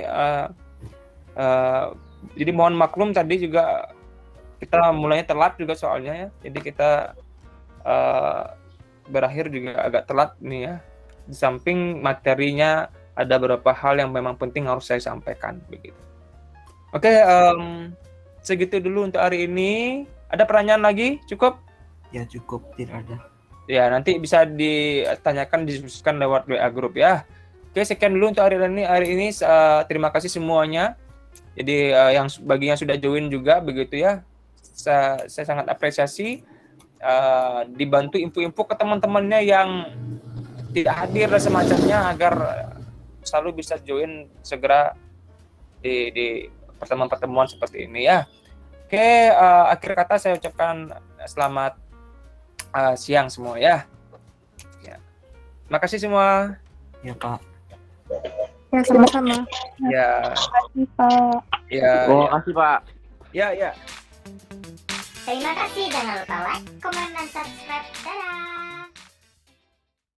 Speaker 2: Jadi mohon maklum tadi juga kita mulainya telat juga soalnya ya. Jadi kita berakhir juga agak telat nih ya. Di samping materinya ada beberapa hal yang memang penting harus saya sampaikan begitu. Oke, segitu dulu untuk hari ini. Ada pertanyaan lagi? Cukup?
Speaker 7: Ya cukup, tidak ada.
Speaker 2: Ya, nanti bisa ditanyakan, didiskusikan lewat WA grup ya. Oke, sekian dulu untuk hari ini. Terima kasih semuanya. Jadi yang bagian sudah join juga begitu ya. Saya sangat apresiasi. Dibantu info-info ke teman-temannya yang tidak hadir dan semacamnya agar selalu bisa join segera di pertemuan-pertemuan seperti ini ya. Oke, akhir kata saya ucapkan selamat siang semua ya. Terima kasih semua.
Speaker 7: Ya Pak.
Speaker 4: Ya, sama-sama.
Speaker 2: Ya.
Speaker 3: Terima kasih, Pak.
Speaker 2: Ya.
Speaker 8: Terima kasih Pak.
Speaker 2: Ya.
Speaker 1: Terima kasih, jangan lupa like, komen, dan subscribe. Dadah!